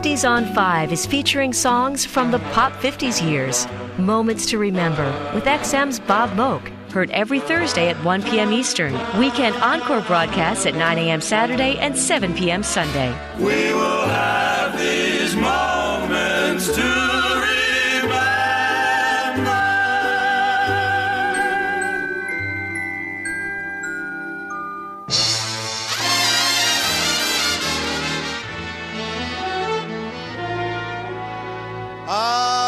50s on 5 is featuring songs from the Pop 50s years. Moments to Remember with XM's Bob Moke. Heard every Thursday at 1 p.m. Eastern. Weekend encore broadcasts at 9 a.m. Saturday and 7 p.m. Sunday. We will have these moments to remember. I've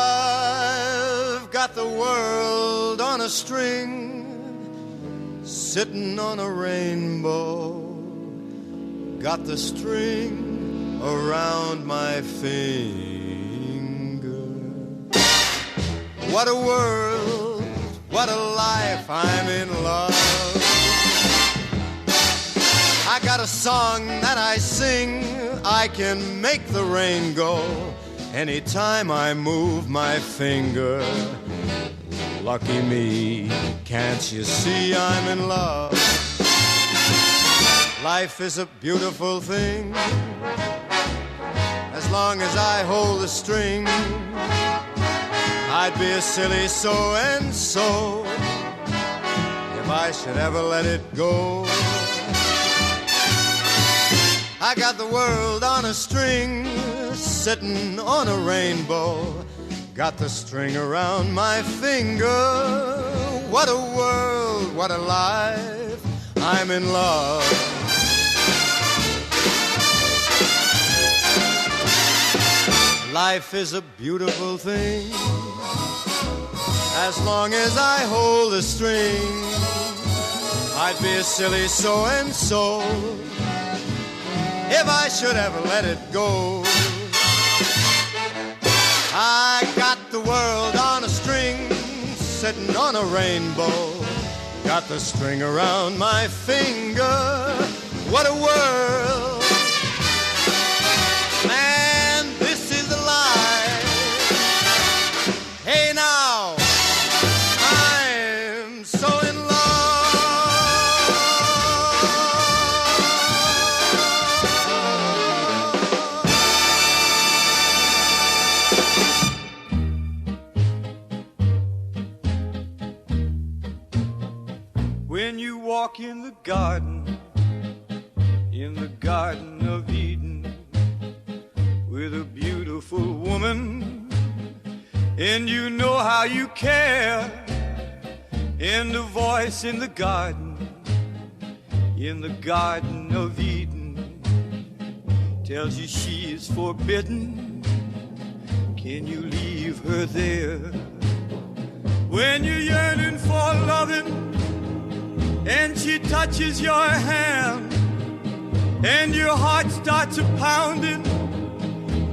got the world on a string, sitting on a rainbow. Got the string around my finger. What a world, what a life, I'm in love. I got a song that I sing, I can make the rain go anytime I move my finger. Lucky me, can't you see I'm in love? Life is a beautiful thing, as long as I hold the string. I'd be a silly so-and-so if I should ever let it go. I got the world on a string, sitting on a rainbow. Got the string around my finger. What a world, what a life, I'm in love. Life is a beautiful thing, as long as I hold the string. I'd be a silly so-and-so if I should ever let it go. I got the world on a string, sitting on a rainbow. Got the string around my finger. What a world, man, this is a life. Hey now, I'm so in love. When you walk in the Garden of Eden, with a beautiful woman, and you know how you care, and the voice in the Garden of Eden, tells you she is forbidden. Can you leave her there? When you're yearning for loving, and she touches your hand, and your heart starts a pounding,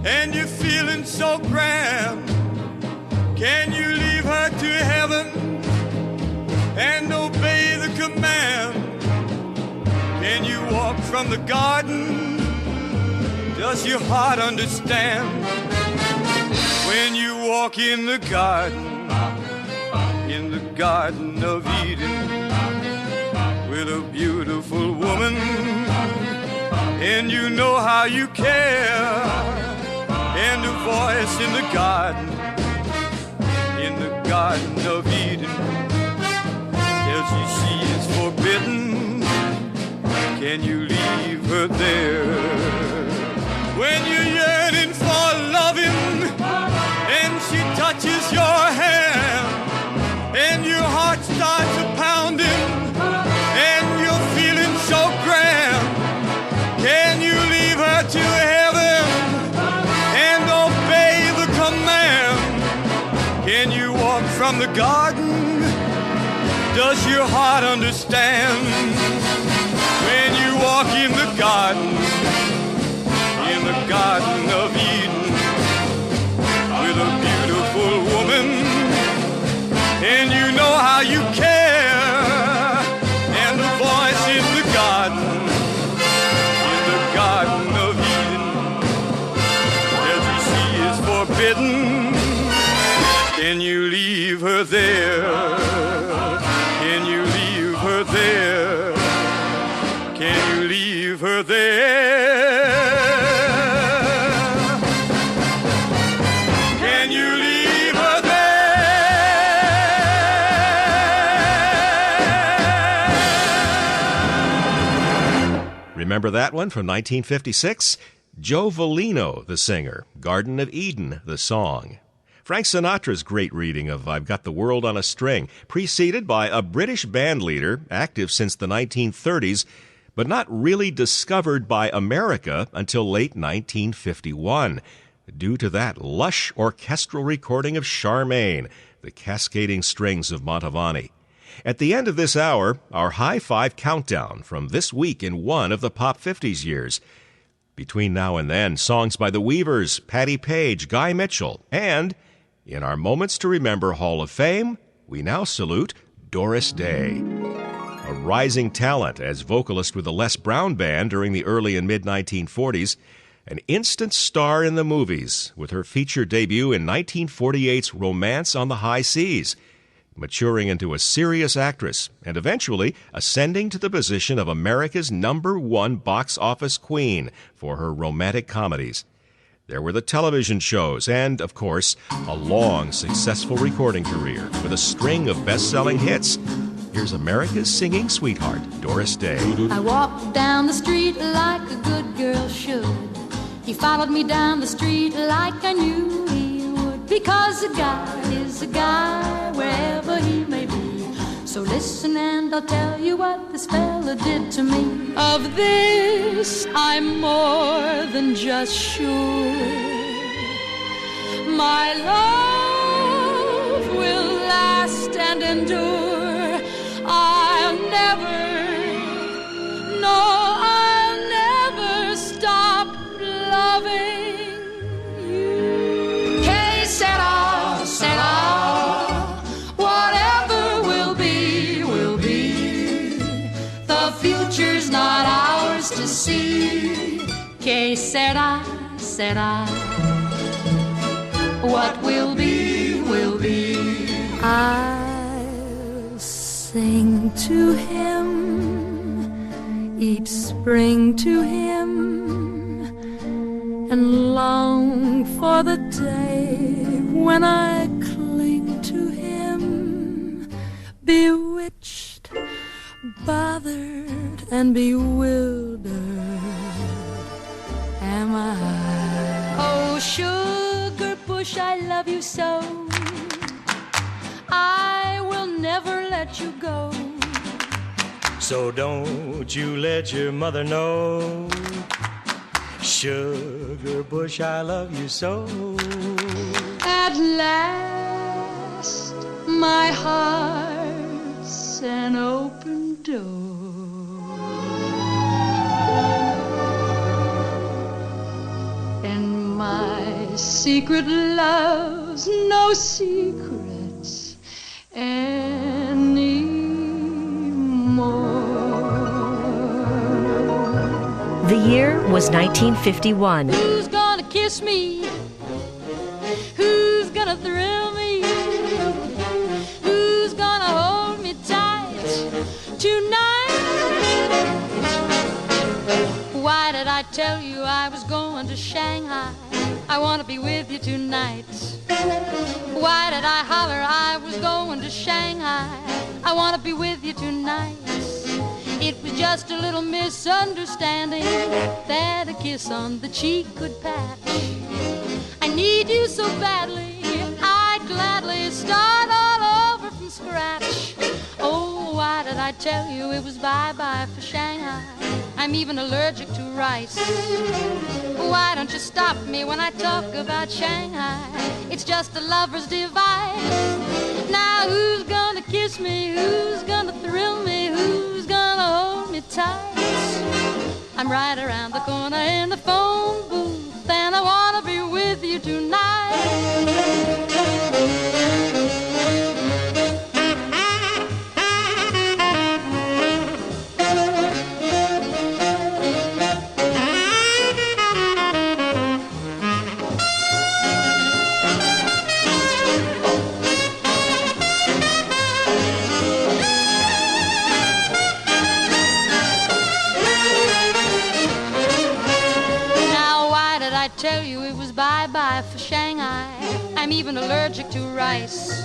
and you're feeling so grand. Can you leave her to heaven and obey the command? Can you walk from the garden? Does your heart understand? When you walk in the Garden of Eden, with a beautiful woman, and you know how you care, and a voice in the Garden of Eden, tells you she is forbidden. Can you leave her there? When you're yearning for loving, and she touches your hand, and your heart starts a pounding, and you're feeling so grand. Can you leave her to heaven and obey the command? Can you walk from the garden? Does your heart understand? When you walk in the Garden of Eden, with a beautiful woman, and you know how you care, and the voice in the Garden of Eden, tells you she is forbidden. Can you leave her there? Can you leave her there? Can you leave her there? Remember that one from 1956? Joe Volino, the singer. Garden of Eden, the song. Frank Sinatra's great reading of I've Got the World on a String, preceded by a British band leader, active since the 1930s, but not really discovered by America until late 1951, due to that lush orchestral recording of Charmaine, the cascading strings of Mantovani. At the end of this hour, our High Five countdown from this week in one of the Pop 50s years. Between now and then, songs by the Weavers, Patti Page, Guy Mitchell, and in our Moments to Remember Hall of Fame, we now salute Doris Day. A rising talent as vocalist with the Les Brown Band during the early and mid-1940s, an instant star in the movies with her feature debut in 1948's Romance on the High Seas, maturing into a serious actress and eventually ascending to the position of America's #1 box office queen for her romantic comedies. There were the television shows and, of course, a long, successful recording career with a string of best-selling hits. Here's America's singing sweetheart, Doris Day. I walked down the street like a good girl should. He followed me down the street like I knew he would. Because a guy is a guy wherever he may be. So listen and I'll tell you what this fella did to me. Of this I'm more than just sure. My love will last and endure. I'll never stop loving you. Que sera, sera. Whatever will be, will be. The future's not ours to see. Que sera, sera. What will be, will be. I'll sing to him each spring to him and long for the day when I cling to him, bewitched, bothered and bewildered am I. Oh, sugar bush, I love you so. I will never let you go. So don't you let your mother know. Sugar bush, I love you so. At last, my heart's an open door, and my secret love's no secrets anymore. The year was 1951. Who's gonna kiss me? Who's gonna thrill me? Who's gonna hold me tight tonight? Why did I tell you I was going to Shanghai? I want to be with you tonight. Why did I holler I was going to Shanghai? I want to be with you tonight. It was just a little misunderstanding that a kiss on the cheek could patch. I need you so badly, I'd gladly start all over from scratch. Oh, why did I tell you it was bye-bye for Shanghai? I'm even allergic to rice. Why don't you stop me when I talk about Shanghai? It's just a lover's device. Now who's gonna kiss me? Who's gonna thrill me? Who's gonna hold me tight? I'm right around the corner in the phone booth, and I wanna be with you tonight. Tell you it was bye-bye for Shanghai. I'm even allergic to rice.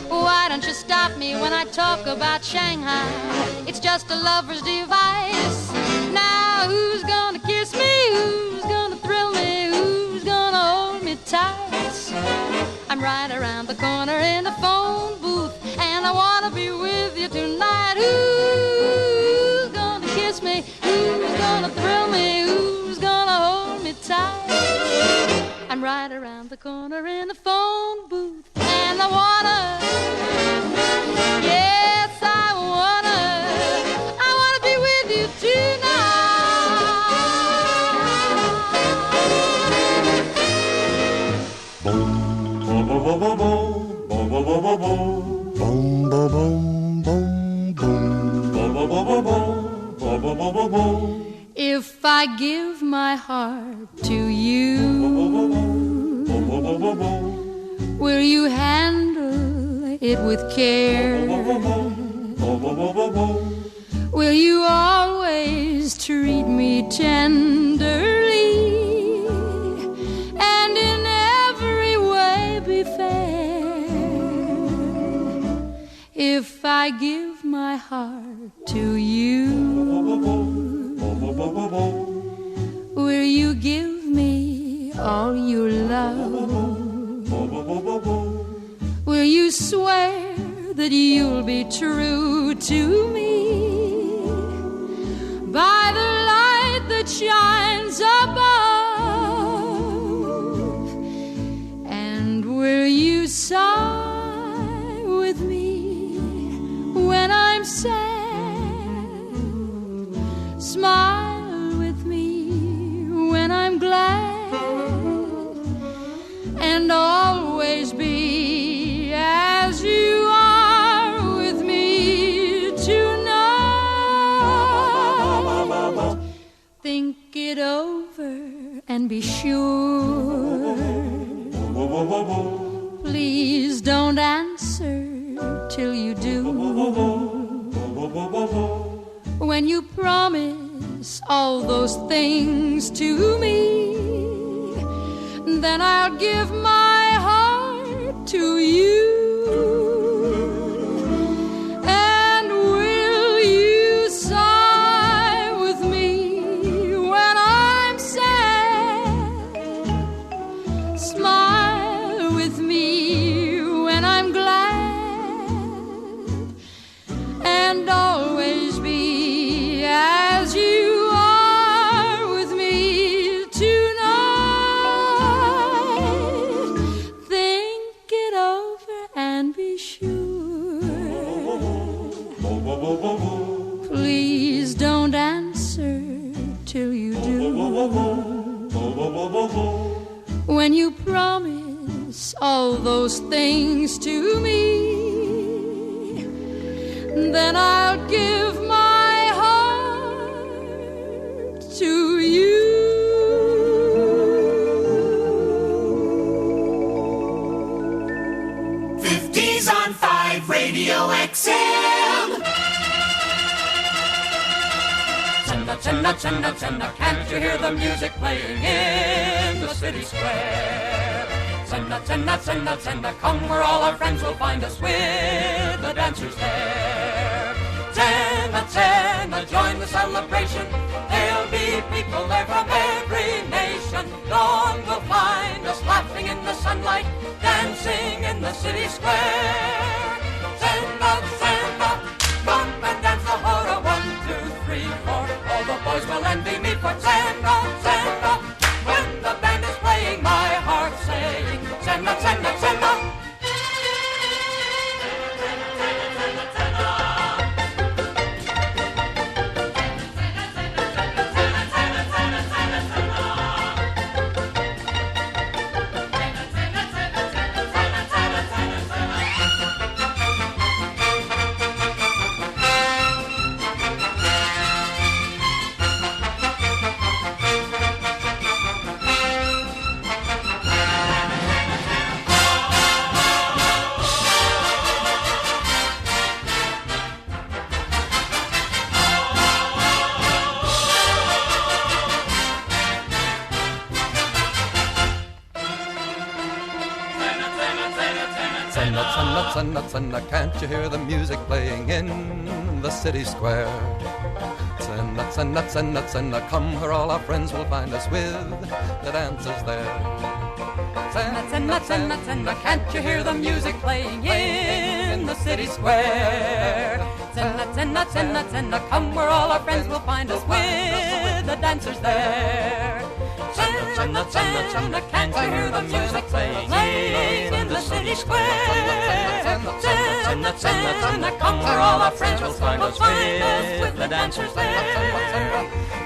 Why don't you stop me when I talk about Shanghai? It's just a lover's device. Now Now who's gonna kiss me? Who's gonna thrill me? Who's gonna hold me tight? I'm right around the corner in the phone booth, and I wanna be with you tonight. Who's gonna kiss me? Who's gonna thrill me? Who's gonna hold me tight? I'm right around the corner in the phone booth, and I wanna, yes, I wanna be with you tonight. Boom, boom, boom, boom, boom, boom, boom, boom, boom, boom, boom, boom. If I give my heart to you, will you handle it with care? Will you always treat me tenderly and in every way be fair? If I give my heart to you, will you give me all your love? Will you swear that you'll be true to me by the light that shines above? And will you sigh with me when I'm sad? Smile with me when I'm glad, and always be as you are with me tonight. Think it over and be sure. Please don't answer till you do. When you promise all those things to me, then I'll give my heart to you. And will you sigh with me when I'm sad? Smile with me when I'm glad, and always be as you are with me tonight. Think it over and be sure. Please don't answer till you do. When you promise all those things to me, then I'll give my heart to you. On 5 Radio XM. Chenna, chenna, chenna, chenna, can't you hear the music playing in the city square? Chenna, chenna, chenna, chenna, come where all our friends will find us with the dancers there. Chenna, chenna, join the celebration. There'll be people there from every nation. Dawn will find us laughing in the sunlight, dancing in the city square. Senda, Senda, come and dance the hora. 1, 2, 3, 4. All the boys will envy me for Senda, Senda. When the band is playing, my heart saying Senda, Senda, Senda. Can't you hear the music playing in the city square? and nuts and nuts and nuts and come where all our friends will find us with the dancers there. Nuts and nuts and nuts and can't you hear the music playing in the city square? Nuts and nuts and nuts and come where all our friends will find us with the dancers there. Nuts and nuts and nuts and can't you hear the music playing in the city square? Nuts and nuts and come where all our friends will find us with the dancers there.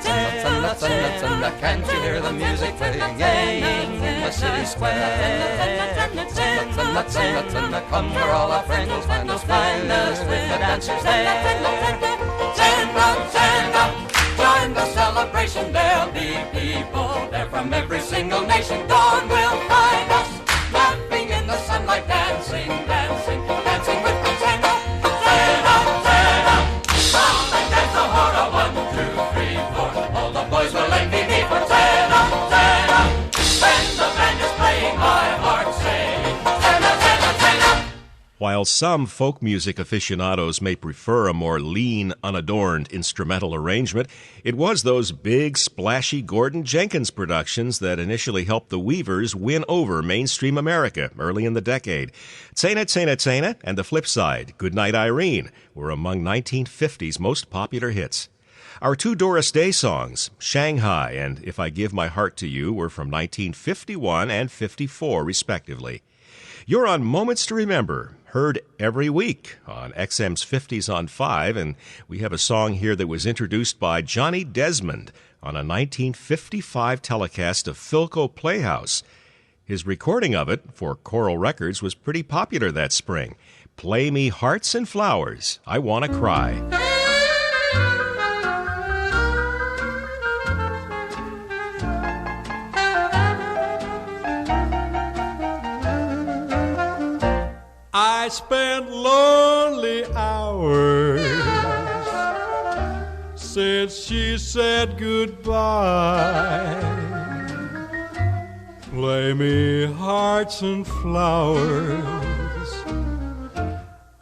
Nuts and nuts and nuts and can't you hear the music playing in the city square? Nuts and nuts and nuts and come where all our friends will find us with the dancers there. Stand up, join the celebration. There'll be people there from every single nation. Dawn will find us laughing in the sunlight, dancing, dancing, dancing with the stand up, stand up, stand up. Come and dance the hora, 1, 2, 3, 4. All the boys will envy me for stand up, stand up. When the band is playing, my heart sings stand up, stand up, stand up. While some folk music aficionados may prefer a more lean, unadorned instrumental arrangement, it was those big, splashy Gordon Jenkins productions that initially helped the Weavers win over mainstream America early in the decade. Tsena Tsena Tsena and The Flip Side, Goodnight Irene, were among 1950's most popular hits. Our two Doris Day songs, Shanghai and If I Give My Heart to You, were from 1951 and 54, respectively. You're on Moments to Remember, heard every week on XM's 50s on 5, and we have a song here that was introduced by Johnny Desmond on a 1955 telecast of Philco Playhouse. His recording of it for Coral Records was pretty popular that spring. Play Me Hearts and Flowers, I Wanna Cry. I spent lonely hours since she said goodbye. Play me hearts and flowers,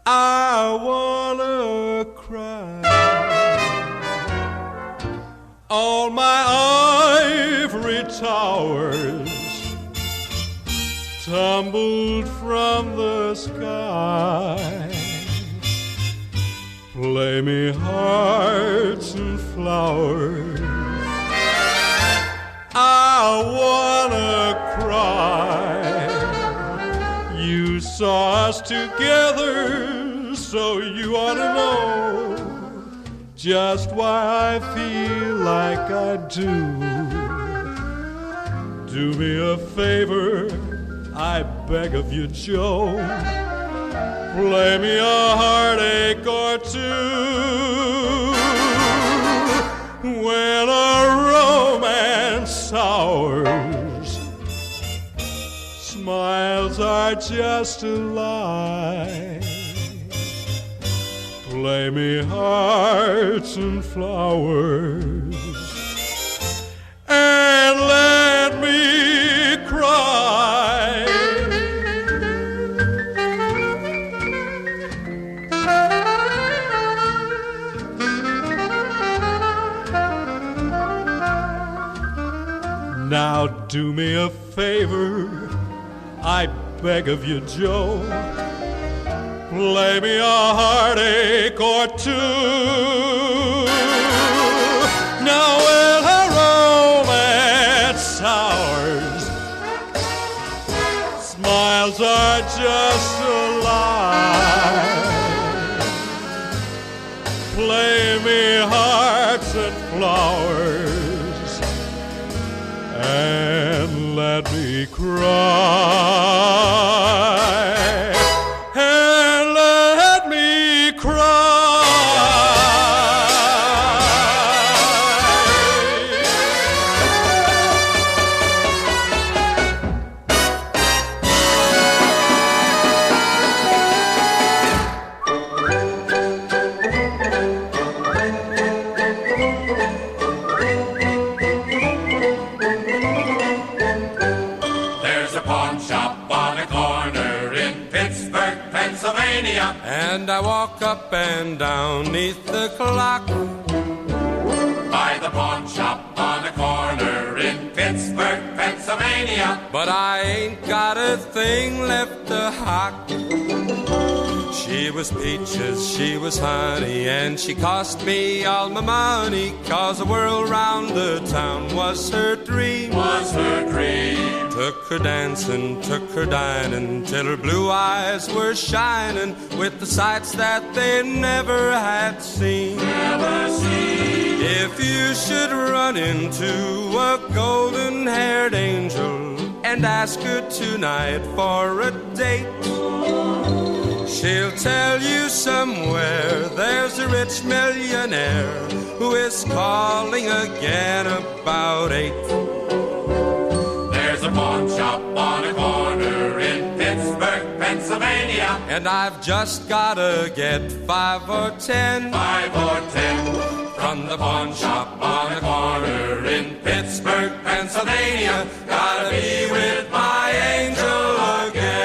I wanna cry. All my ivory towers tumbled from the sky. Play me hearts and flowers, I wanna cry. You saw us together, so you ought to know just why I feel like I do. Do me a favor, I beg of you, Joe, play me a heartache or two. When a romance sours, smiles are just a lie. Play me hearts and flowers and let me cry. Now do me a favor, I beg of you, Joe, play me a heartache or two. Now when her romance sours, smiles are just a lie. Play me hearts and flowers and let me cry. And let me cry. And I walk up and down 'neath the clock. but I ain't got a thing left to hock. She was peaches, she was honey, and she cost me all my money, 'cause the world round the town was her dream. Was her dream. Took her dancing, took her dining, till her blue eyes were shining with the sights that they never had seen. Never seen. If you should run into a golden-haired angel and ask her tonight for a date, she'll tell you somewhere there's a rich millionaire who is calling again about 8. There's a pawn shop on a corner in Pittsburgh, Pennsylvania, and I've just gotta get 5 or 10. 5 or 10. From the pawn shop on a corner in Pittsburgh, Pennsylvania, gotta be with my angel again.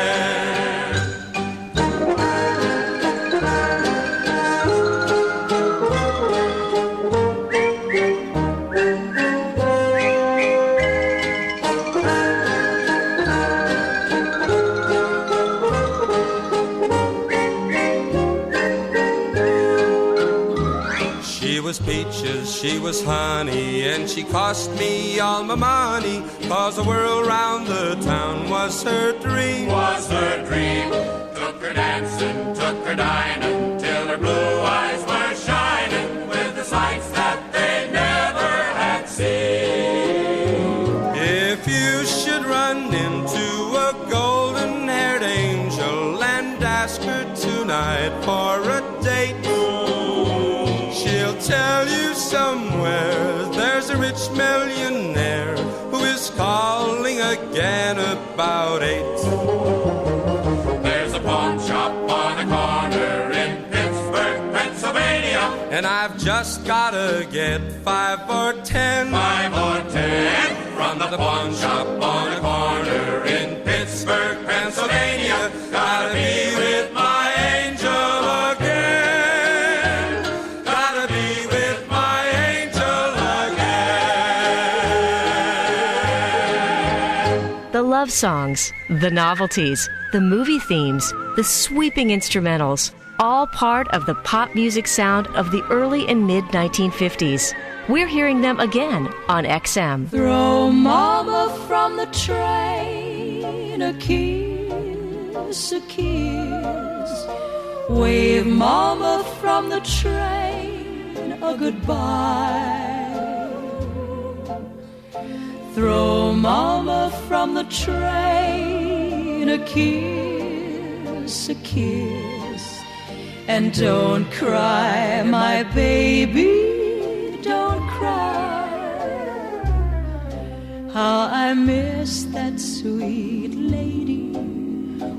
She was peaches, she was honey, and she cost me all my money, 'cause the world round the town was her dream. Was her dream. Took her dancing, took her dining, till her blue eyes were shining with the sights that they never had seen. If you should run into a golden-haired angel and ask her tonight for a date, she'll tell you somewhere there's a rich millionaire who is calling again about 8. There's a pawn shop on a corner in Pittsburgh, Pennsylvania, and I've just gotta get 5 or 10. 5 or 10. From the pawn shop on a corner in Pittsburgh, Pennsylvania, gotta be with my angel again. Gotta be with my angel again. The love songs, the novelties, the movie themes, the sweeping instrumentals, all part of the pop music sound of the early and mid-1950s. We're hearing them again on XM. Throw mama from the train a kiss, a kiss. Wave mama from the train a goodbye. Throw mama from the train a kiss, a kiss. And don't cry, my baby, don't cry. How I miss that sweet lady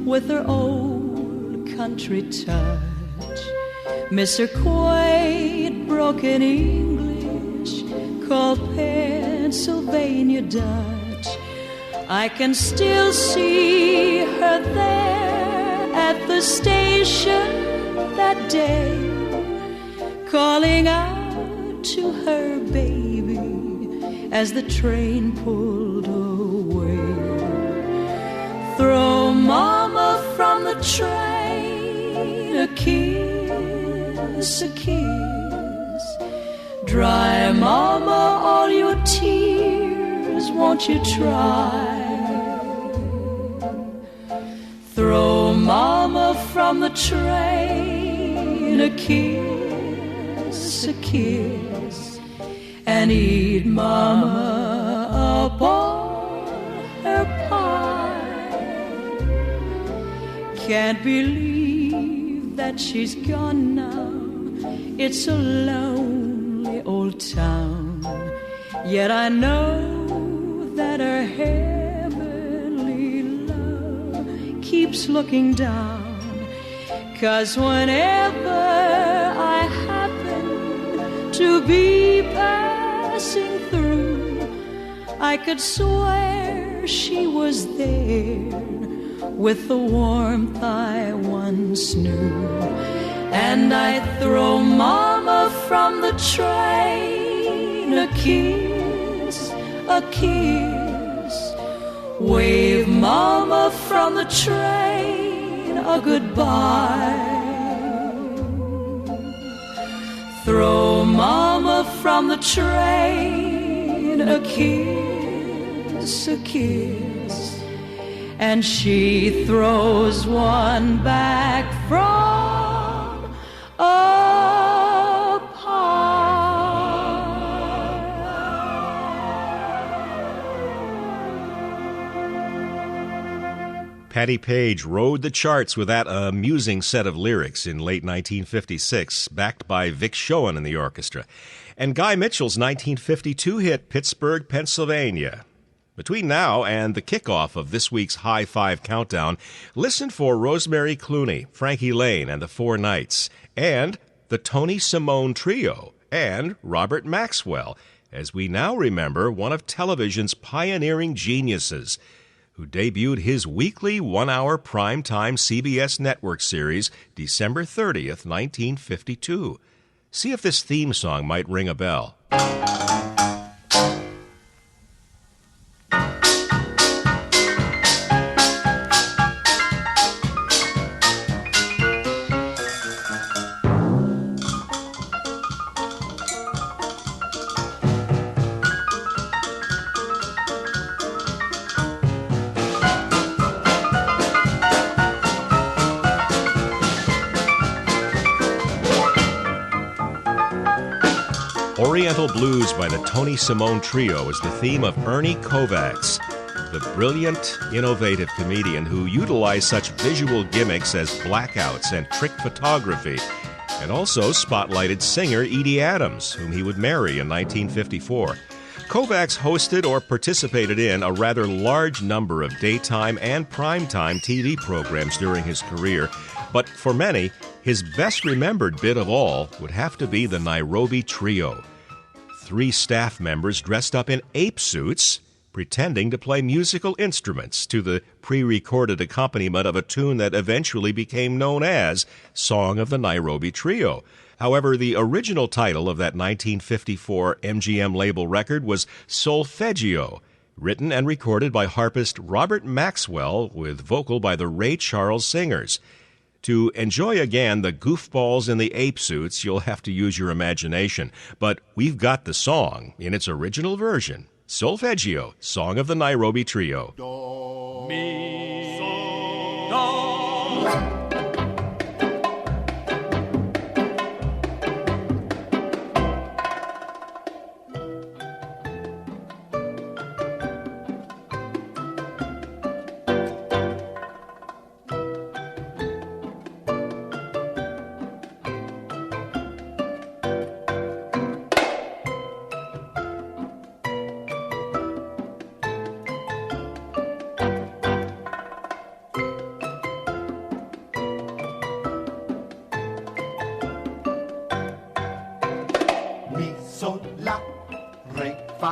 with her old country touch. Miss her quaint broken English called Pennsylvania Dutch. I can still see her there at the station that day, calling out to her baby as the train pulled away. Throw mama from the train a kiss, a kiss. Dry mama all your tears, won't you try? Throw mama from the train a kiss, a kiss. And eat mama up all her pie. Can't believe that she's gone now. It's a lonely old town. Yet I know that her heavenly love keeps looking down. 'Cause whenever I happen to be passing through, I could swear she was there with the warmth I once knew. And I'd throw mama from the train a kiss, Wave mama from the train a goodbye. Throw mama from the train a kiss, and she throws one back from a Patti Page rode the charts with that amusing set of lyrics in late 1956, backed by Vic Schoen and the orchestra, and Guy Mitchell's 1952 hit Pittsburgh, Pennsylvania. Between now and the kickoff of this week's High Five Countdown, listen for Rosemary Clooney, Frankie Lane and the Four Knights, and the Tony Simone Trio, and Robert Maxwell, as we now remember one of television's pioneering geniuses, who debuted his weekly one-hour primetime CBS network series December 30th, 1952. See if this theme song might ring a bell. Oriental Blues by the Tony Simone Trio is the theme of Ernie Kovacs, the brilliant, innovative comedian who utilized such visual gimmicks as blackouts and trick photography, and also spotlighted singer Edie Adams, whom he would marry in 1954. Kovacs hosted or participated in a rather large number of daytime and primetime TV programs during his career, but for many, his best remembered bit of all would have to be the Nairobi Trio. 3 staff members dressed up in ape suits, pretending to play musical instruments to the pre-recorded accompaniment of a tune that eventually became known as Song of the Nairobi Trio. However, the original title of that 1954 MGM label record was Solfeggio, written and recorded by harpist Robert Maxwell with vocal by the Ray Charles Singers. To enjoy again the goofballs in the ape suits, you'll have to use your imagination. But we've got the song in its original version. Solfeggio, Song of the Nairobi Trio. Do, mi, sol, do.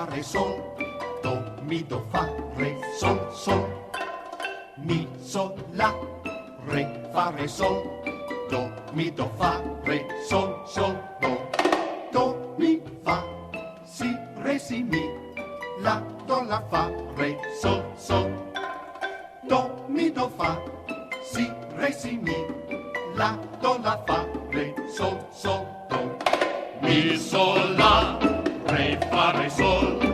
Re, sol, do, mi, do, fa, re, sol, sol. Mi, sol, la, re, fa, re, sol, do, mi, do, fa, re, sol, sol, do. Do, mi, fa, si, re, si, mi, la, do, la, fa, re, sol, sol. Do, mi, do, fa, si, re, si, mi, la, do, la, fa, re, sol, sol, do. Mi, sol, la, re, fa, re, sol.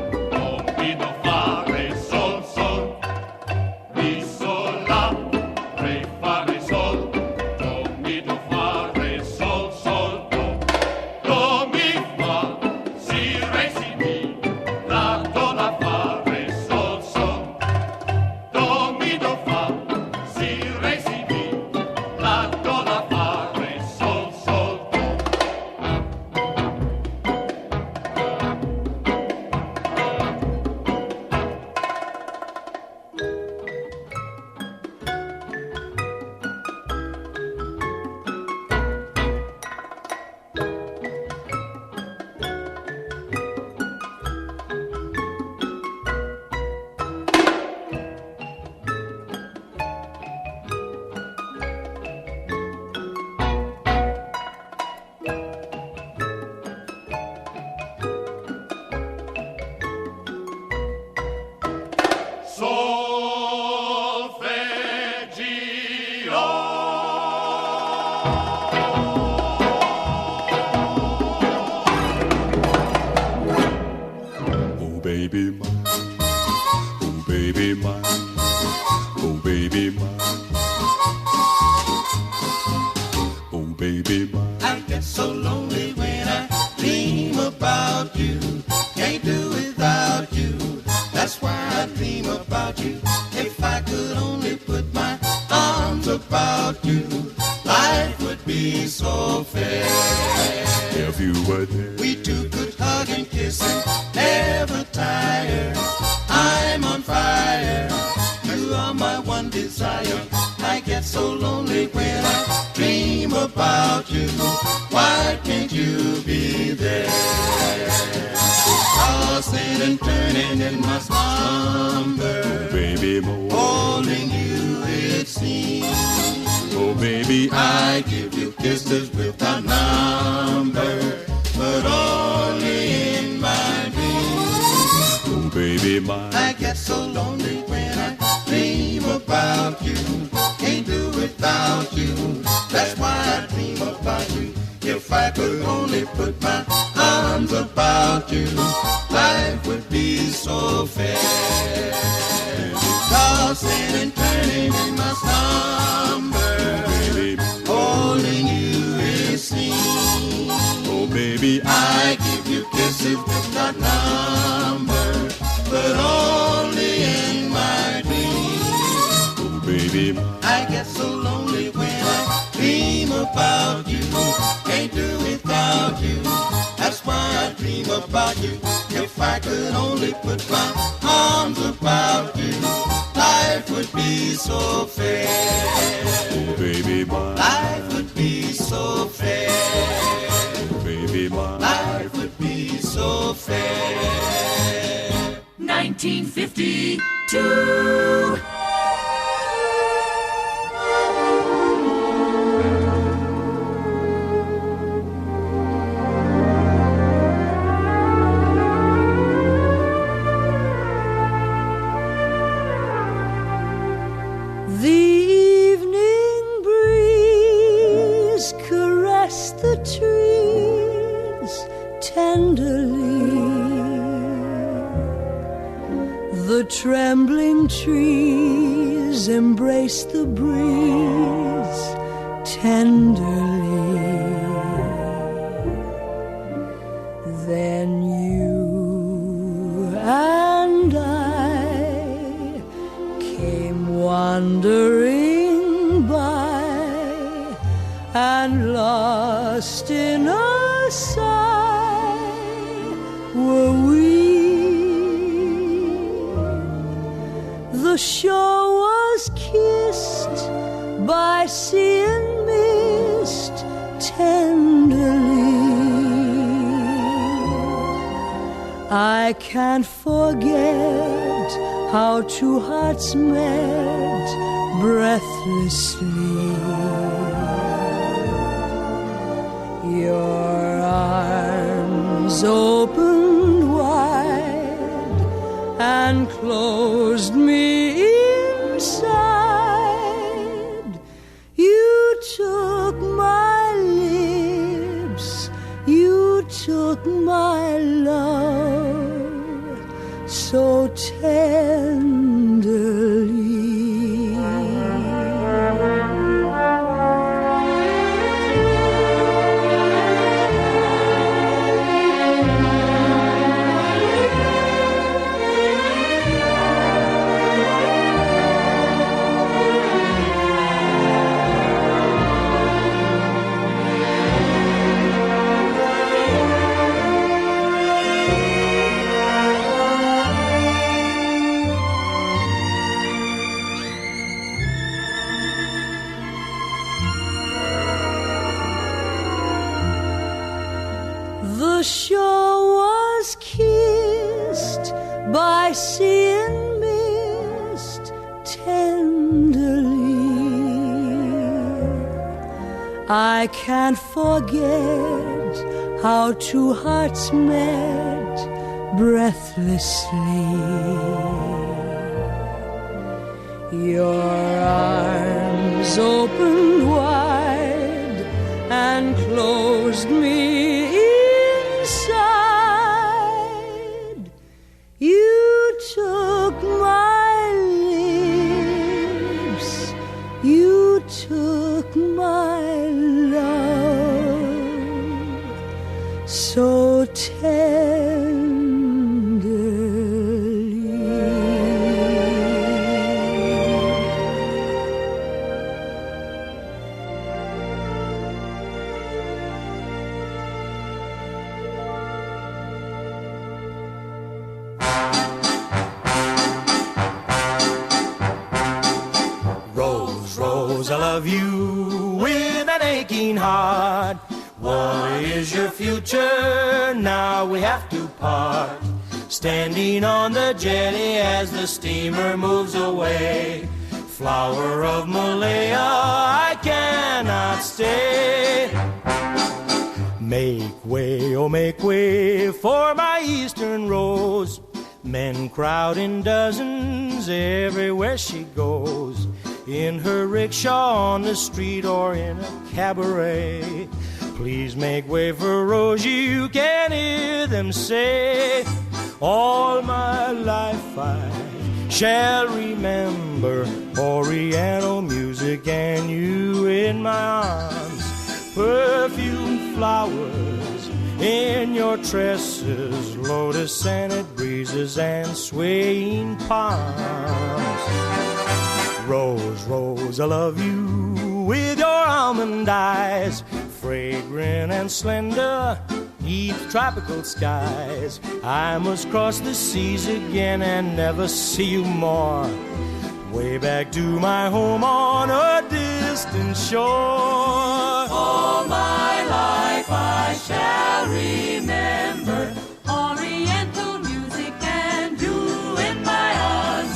baby mine, oh baby mine, oh baby mine, oh baby mine. I get so lonely when I dream about you. Can't do without you. That's why I dream about you. If I could only put my arms about you, life would be so fair. If you were there, we two could hug and kiss and never tire. I'm on fire. You are my one desire. I get so lonely when I dream about you. Why can't you be there? Tossing and turning in my slumber, oh baby more, holding you it seems. Oh baby, I give you kisses without number, but only in my dreams. Oh baby mine, I get so lonely when I dream about you. Can't do without you. That's why I dream about you. If I could only put my arms about you, life would be so fair. Tossing and turning in my slumber, holding you it seems. Oh baby, I give you kisses without number, but only in my dreams. oh baby mine, I get so lonely when I dream about you. Can't do without you. That's why I dream about you. If I could only put my arms about you, life would be so fair. oh baby mine, Life would be so fair. oh baby mine, Life would be so fair. 1952. The trees tenderly, the trembling trees embrace the breeze tenderly. Then you and I came wandering by, and lost in a sigh were we. The shore was kissed by sea and mist tenderly. I can't forget how two hearts met breathlessly. Your arms opened wide and closed me inside. You took my lips, you took my love so tenderly. The shore was kissed by sea and mist tenderly. I can't forget how two hearts met breathlessly. Your arms opened wide and closed me inside. You I love you with an aching heart. What is your future? Now we have to part. Standing on the jetty as the steamer moves away. Flower of Malaya, I cannot stay. Make way, oh make way for my eastern rose. Men crowd in dozens everywhere she goes. In her rickshaw on the street or in a cabaret. Please make way for Rose, you can hear them say. All my life I shall remember Oriental music and you in my arms. Perfume flowers in your tresses, lotus-scented breezes and swaying palms. Rose, Rose, I love you with your almond eyes, fragrant and slender, neath tropical skies. I must cross the seas again and never see you more. Way back to my home on a distant shore. All my life I shall remember Oriental music and you in my arms.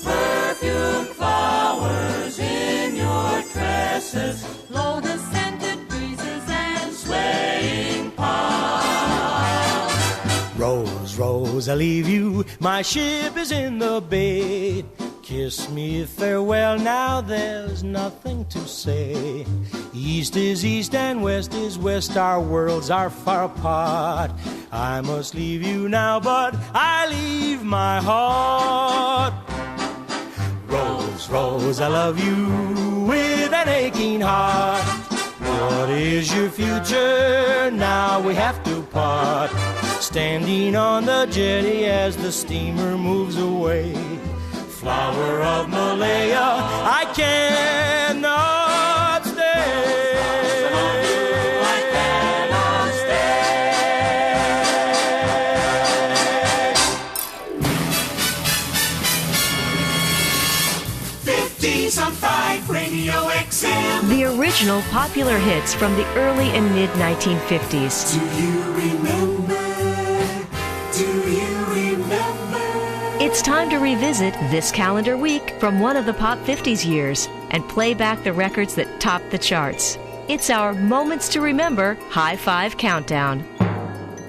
Perfume flowers in your tresses, lotus-scented breezes and swaying palms. Rose, Rose, I leave you, my ship is in the bay. Kiss me farewell now, there's nothing to say. East is east and west is west, our worlds are far apart. I must leave you now, but I leave my heart. Rose, Rose, I love you with an aching heart. What is your future? Now we have to part. Standing on the jetty as the steamer moves away. Flower of Malaya, I cannot stay. I cannot stay. 50s on 5 Radio XM. The original popular hits from the early and mid 1950s. Do you remember? Do you remember? It's time to revisit this calendar week from one of the Pop 50s years and play back the records that topped the charts. It's our Moments to Remember High Five Countdown.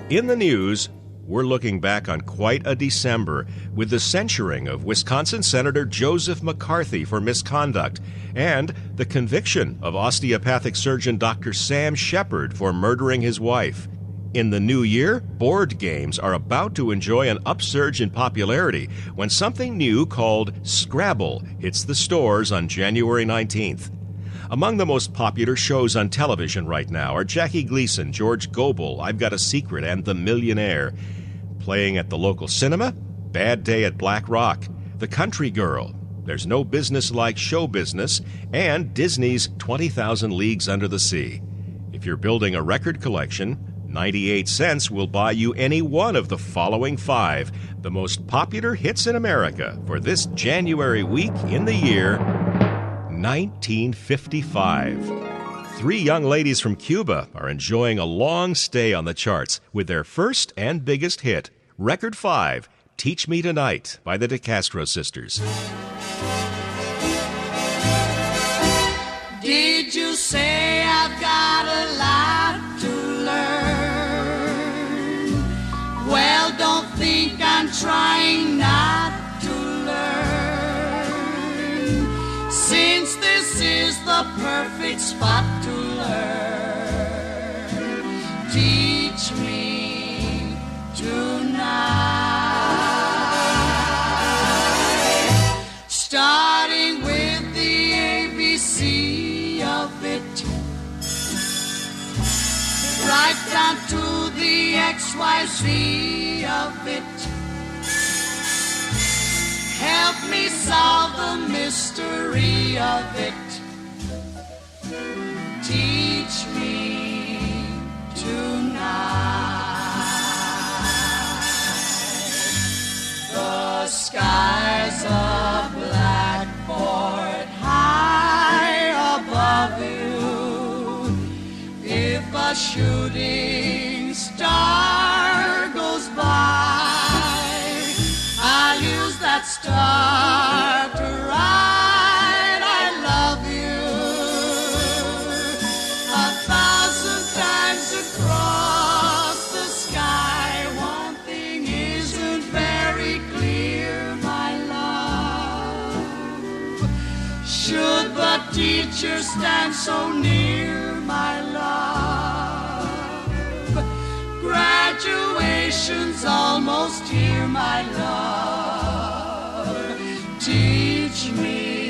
In the news, we're looking back on quite a December with the censuring of Wisconsin Senator Joseph McCarthy for misconduct and the conviction of osteopathic surgeon Dr. Sam Shepard for murdering his wife. In the new year, board games are about to enjoy an upsurge in popularity when something new called Scrabble hits the stores on January 19th. Among the most popular shows on television right now are Jackie Gleason, George Gobel, I've Got a Secret, and The Millionaire. Playing at the local cinema, Bad Day at Black Rock, The Country Girl, There's No Business Like Show Business, and Disney's 20,000 Leagues Under the Sea. If you're building a record collection, 98 cents will buy you any one of the following 5, the most popular hits in America for this January week in the year 1955. 3 young ladies from Cuba are enjoying a long stay on the charts with their first and biggest hit, Record 5, Teach Me Tonight by the De Castro Sisters. Did you say I've got a lot to learn? Well, don't think I'm trying not to learn, since this is the perfect spot to learn. Teach me tonight, starting with the ABC of it, right down to the XYZ of it. Help me solve the mystery of it. Teach me tonight. The sky's a blackboard high shooting star goes by, I'll use that star to write I love you 1,000 times across the sky. One thing isn't very clear, my love. Should the teacher stand so near, my love? Graduation's almost here, my love. Teach me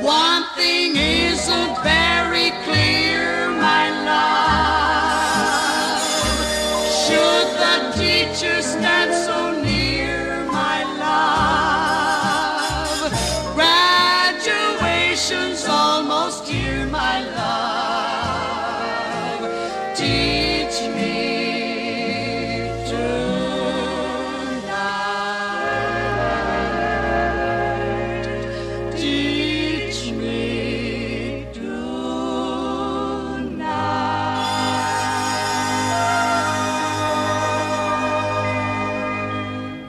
One thing isn't very clear, my love. Should the teacher stand so near, my love? Graduation's almost here, my love. Teach me tonight. Teach me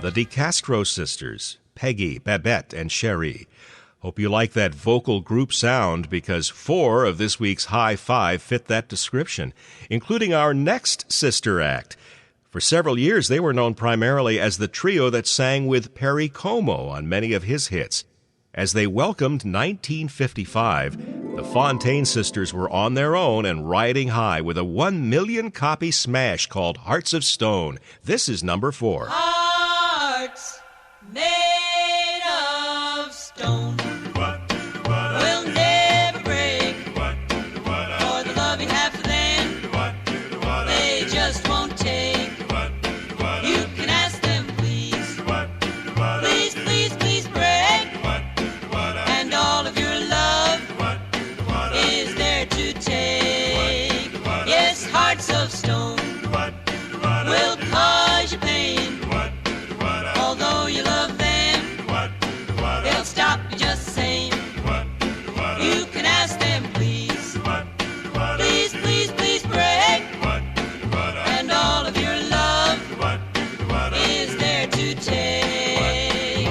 The DeCastro sisters, Peggy, Babette, and Cherie. Hope you like that vocal group sound, because 4 of this week's High Five fit that description, including our next sister act. For several years, they were known primarily as the trio that sang with Perry Como on many of his hits. As they welcomed 1955, the Fontaine sisters were on their own and riding high with a 1 million copy smash called Hearts of Stone. This is number 4. Hearts made of stone will never break, for the love you have for them, they just won't take. You can ask them, please, please, please, please break, and all of your love is there to take. Yes, hearts of stone will cause you pain. Although you love them, they'll stop you just the same. You can ask them, please, please, please, please break, and all of your love is there to take.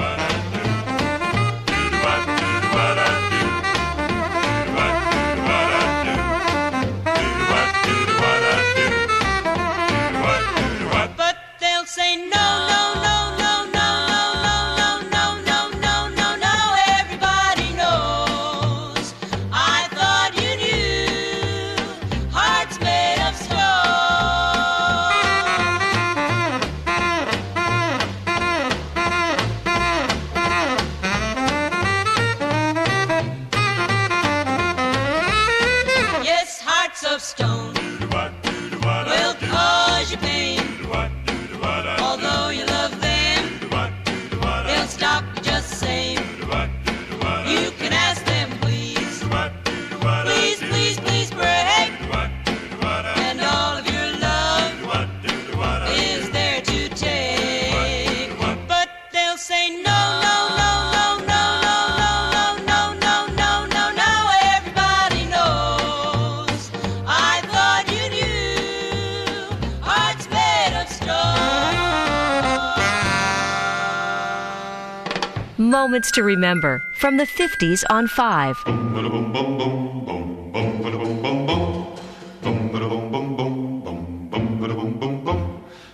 But they'll say no, no, no. Of stone will cause you pain. Although you love them, they'll stop you just the same. You can ask them, please, please, please, please break, and all of your love is there to take. But they'll say no, no, no, no, no, no, no, no, no, no, no, no. Everybody knows. I thought you knew. Hearts made of stone. Moments to remember from the 50s on 5.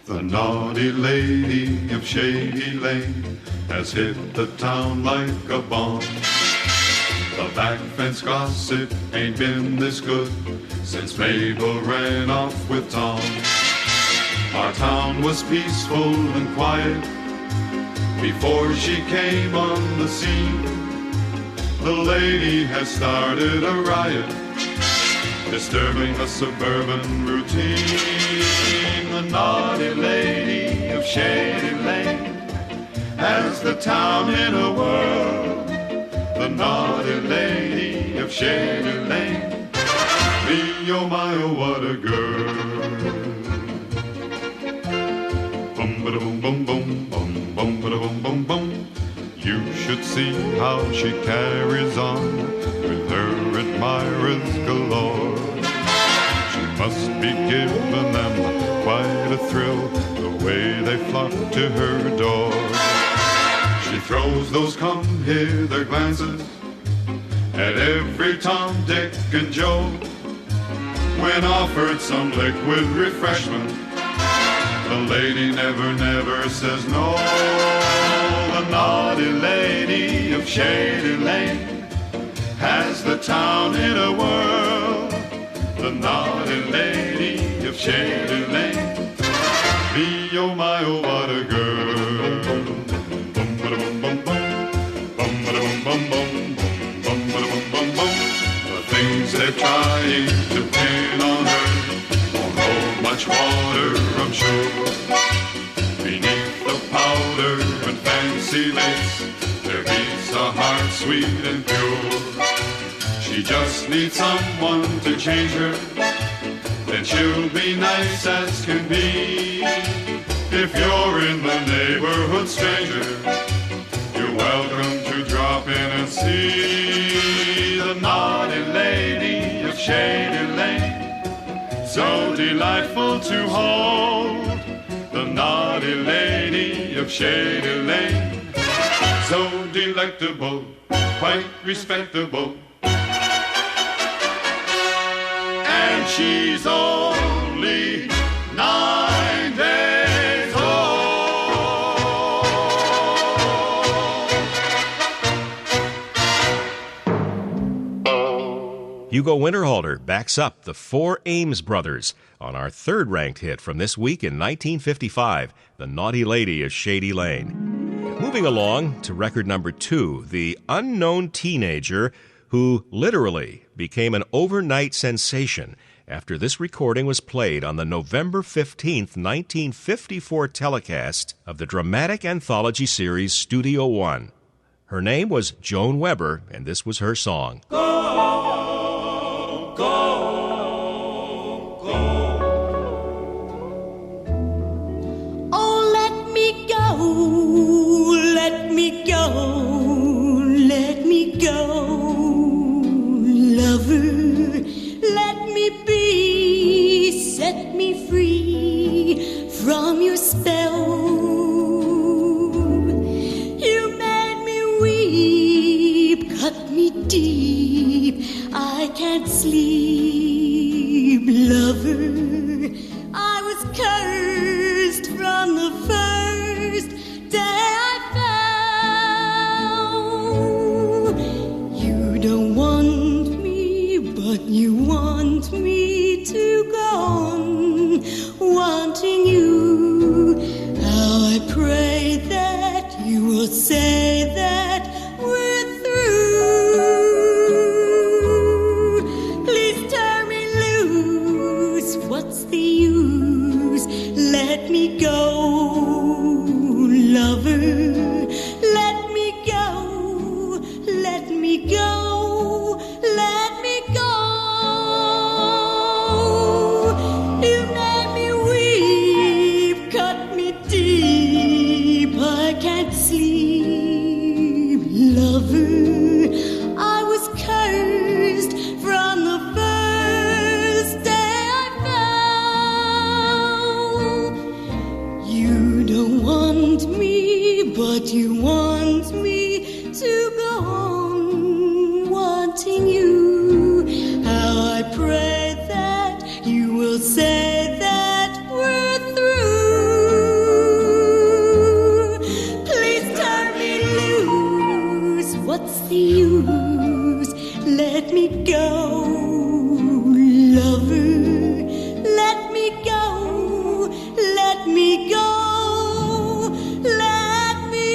The naughty lady of Shady Lane has hit the town like a bomb. The back fence gossip ain't been this good since Mabel ran off with Tom. Our town was peaceful and quiet before she came on the scene. The lady has started a riot, disturbing the suburban routine. The naughty lady of Shady Lane has the town in a whirl. the naughty lady of Shady Lane. Me, oh my, oh what a girl. Bum ba da bum bum bum bum bum ba da bum bum bum. You should see how she carries on with her admirers galore. She must be giving them quite a thrill, the way they flock to her door. She throws those come-hither glances at every Tom, Dick, and Joe. When offered some liquid refreshment, the lady never, never says no. The naughty lady of Shady Lane has the town in a whirl. The naughty lady of Shady Lane. Me, oh my, oh what a girl. Bum ba da bum bum bum. Bum ba da bum bum bum. Bum ba da bum bum bum. The things they're trying to pin on her won't hold much water, I'm sure. Beneath the powder and fancy lace, there beats a heart sweet and pure. She just needs someone to change her, then she'll be nice as can be. If you're in the neighborhood, stranger, you're welcome to drop in and see the naughty lady of Shady Lane. So delightful to hold, the naughty lady of Shady Lane. So delectable, quite respectable, and she's only 9 days old. Hugo Winterhalter backs up the Four Ames Brothers on our third-ranked hit from this week in 1955, The Naughty Lady of Shady Lane. Moving along to record number 2, The Unknown Teenager Who Literally Became an Overnight Sensation after this recording was played on the November 15th, 1954 telecast of the dramatic anthology series Studio One. Her name was Joan Weber, and this was her song. Go, go. Let me go, let me go, lover, let me be, set me free from your spell. You made me weep, cut me deep, I can't sleep, lover, I was cursed from the first day I found. You don't want me, but you want me to go on wanting you. How I pray that you will say that we're through. Please turn me loose, what's the use? Let me go, lover, let me go, let me go, let me go. You made me weep, cut me deep, I can't sleep, lover, I was cursed from the first day I found. You don't want me, but you want me to go on wanting you. How I pray that you will say that we're through. Please turn me loose, what's the use? Let me go, lover, let me go, let me go. Let me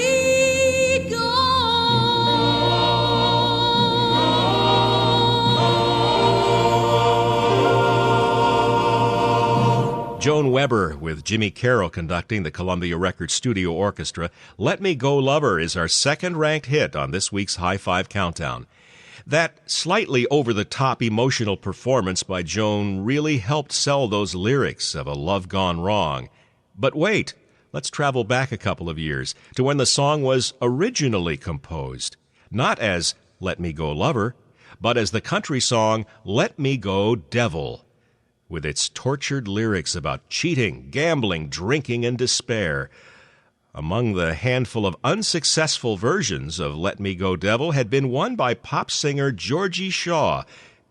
Joan Weber with Jimmy Carroll conducting the Columbia Records Studio Orchestra. Let Me Go Lover is our second-ranked hit on this week's High Five Countdown. That slightly over-the-top emotional performance by Joan really helped sell those lyrics of a love gone wrong. But wait, let's travel back a couple of years to when the song was originally composed, not as Let Me Go Lover, but as the country song Let Me Go Devil, with its tortured lyrics about cheating, gambling, drinking, and despair. Among the handful of unsuccessful versions of Let Me Go Devil had been one by pop singer Georgie Shaw,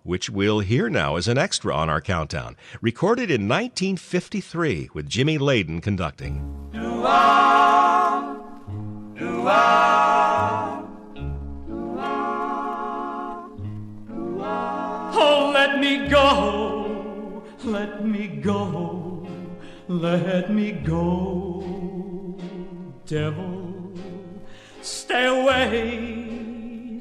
which we'll hear now as an extra on our countdown, recorded in 1953 with Jimmy Layden conducting. Doo-wah, doo-wah, doo-wah, doo-wah. Oh, let me go, let me go, let me go, devil. Stay away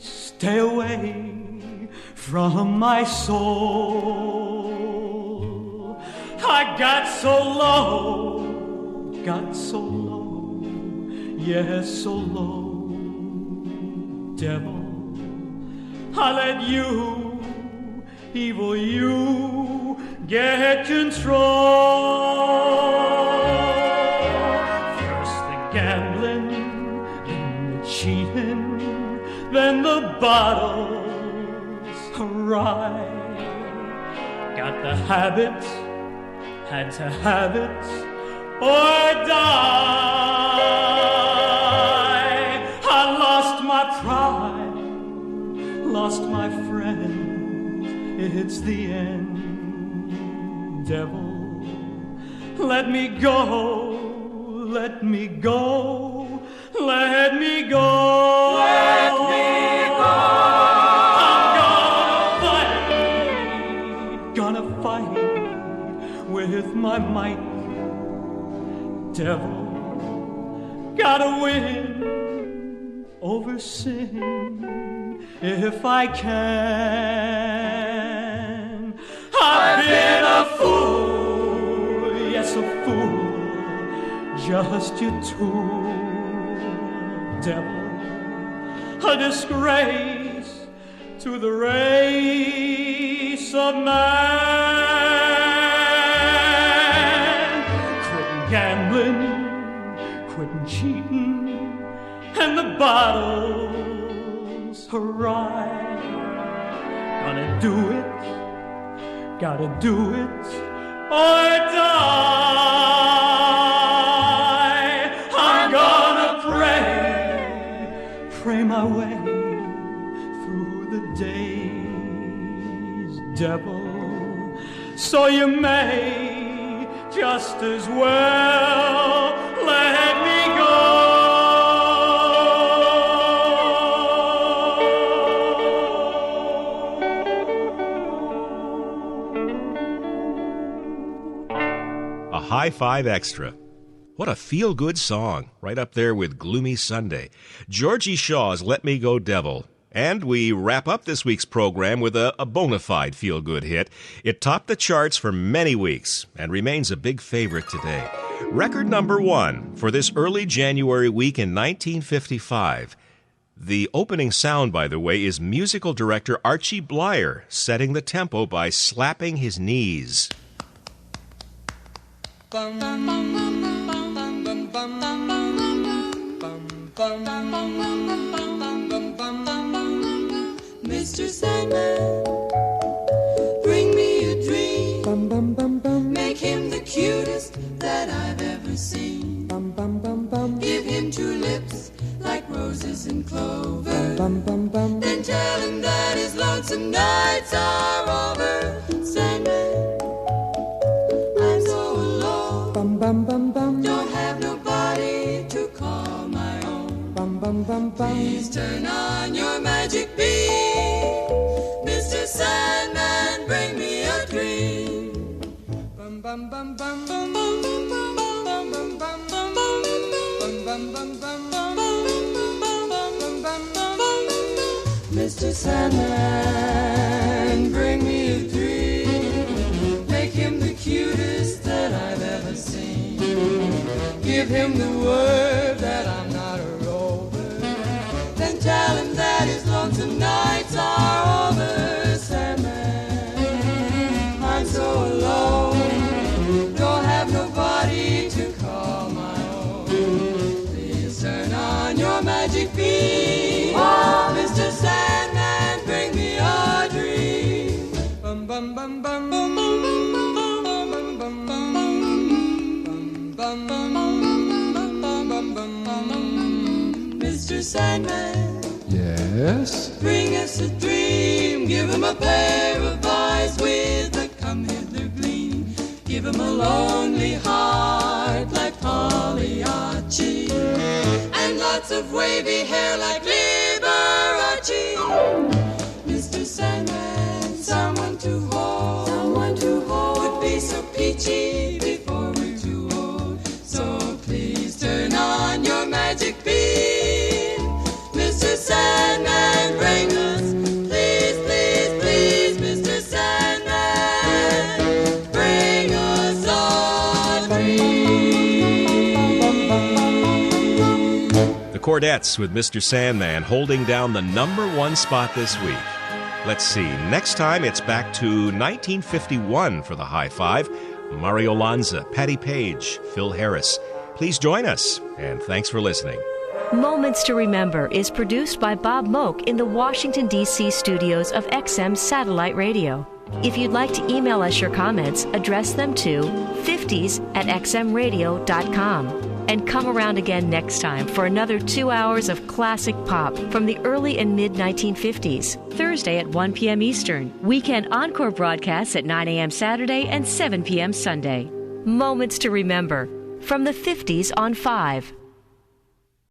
from my soul. I got so low, yes, so low, devil. I let you, evil you, get control. First the gambling, then the cheating, then the bottles. Right, got the habit, had to have it, or die. I lost my pride, lost my friend, it's the end, devil. Let me go, let me go, let me go, let me go. Gonna fight with my might, devil. Gotta win over sin if I can. I've been a fool, yes, a fool, just your tool, devil. A disgrace to the race of man. Quitting gambling, quitting cheating, and the bottles are right. Gonna do it, gotta do it, or die. I'm gonna pray my way through the days, devil, so you may just as well let me go. A High Five Extra. What a feel-good song, right up there with Gloomy Sunday. Georgie Shaw's Let Me Go Devil. And we wrap up this week's program with a bona fide feel-good hit. It topped the charts for many weeks and remains a big favorite today. Record number 1 for this early January week in 1955. The opening sound, by the way, is musical director Archie Blyer setting the tempo by slapping his knees. Mr. Sandman, bring me a dream. Make him the cutest that I've ever seen. Give him 2 lips like roses and clover. Then tell him that his lonesome nights are over. Sandman, I'm so alone. Don't have nobody to call my own. Please turn on your magic beam. Mr. Sandman, bring me a dream. Mr. Sandman, bring me a dream. Make him the cutest that I've give him the word that I'm not a rover. Then tell him that his lonesome nights are over. Sandman, I'm so alone, don't have nobody to call my own. Please turn on your magic beam, oh, Mr. Sandman, bring me a dream. Bum bum bum bum bum bum bum bum bum bum bum. Mr. Sandman, yes? Bring us a dream. Give him a pair of eyes with a come-hither gleam. Give him a lonely heart like Pagliacci, and lots of wavy hair like Liberace. Mr. Sandman, someone to hold, would be so peachy before we're too old. So please turn on your magic beam, Mr. Sandman, bring us, please, please, please, Mr. Sandman, bring us a dream. The Chordettes with Mr. Sandman holding down the #1 spot this week. Let's see, next time it's back to 1951 for the High Five. Mario Lanza, Patti Page, Phil Harris. Please join us, and thanks for listening. Moments to Remember is produced by Bob Moke in the Washington, D.C. studios of XM Satellite Radio. If you'd like to email us your comments, address them to 50s@xmradio.com. And come around again next time for another 2 hours of classic pop from the early and mid-1950s, Thursday at 1 p.m. Eastern. Weekend encore broadcasts at 9 a.m. Saturday and 7 p.m. Sunday. Moments to Remember from the 50s on 5.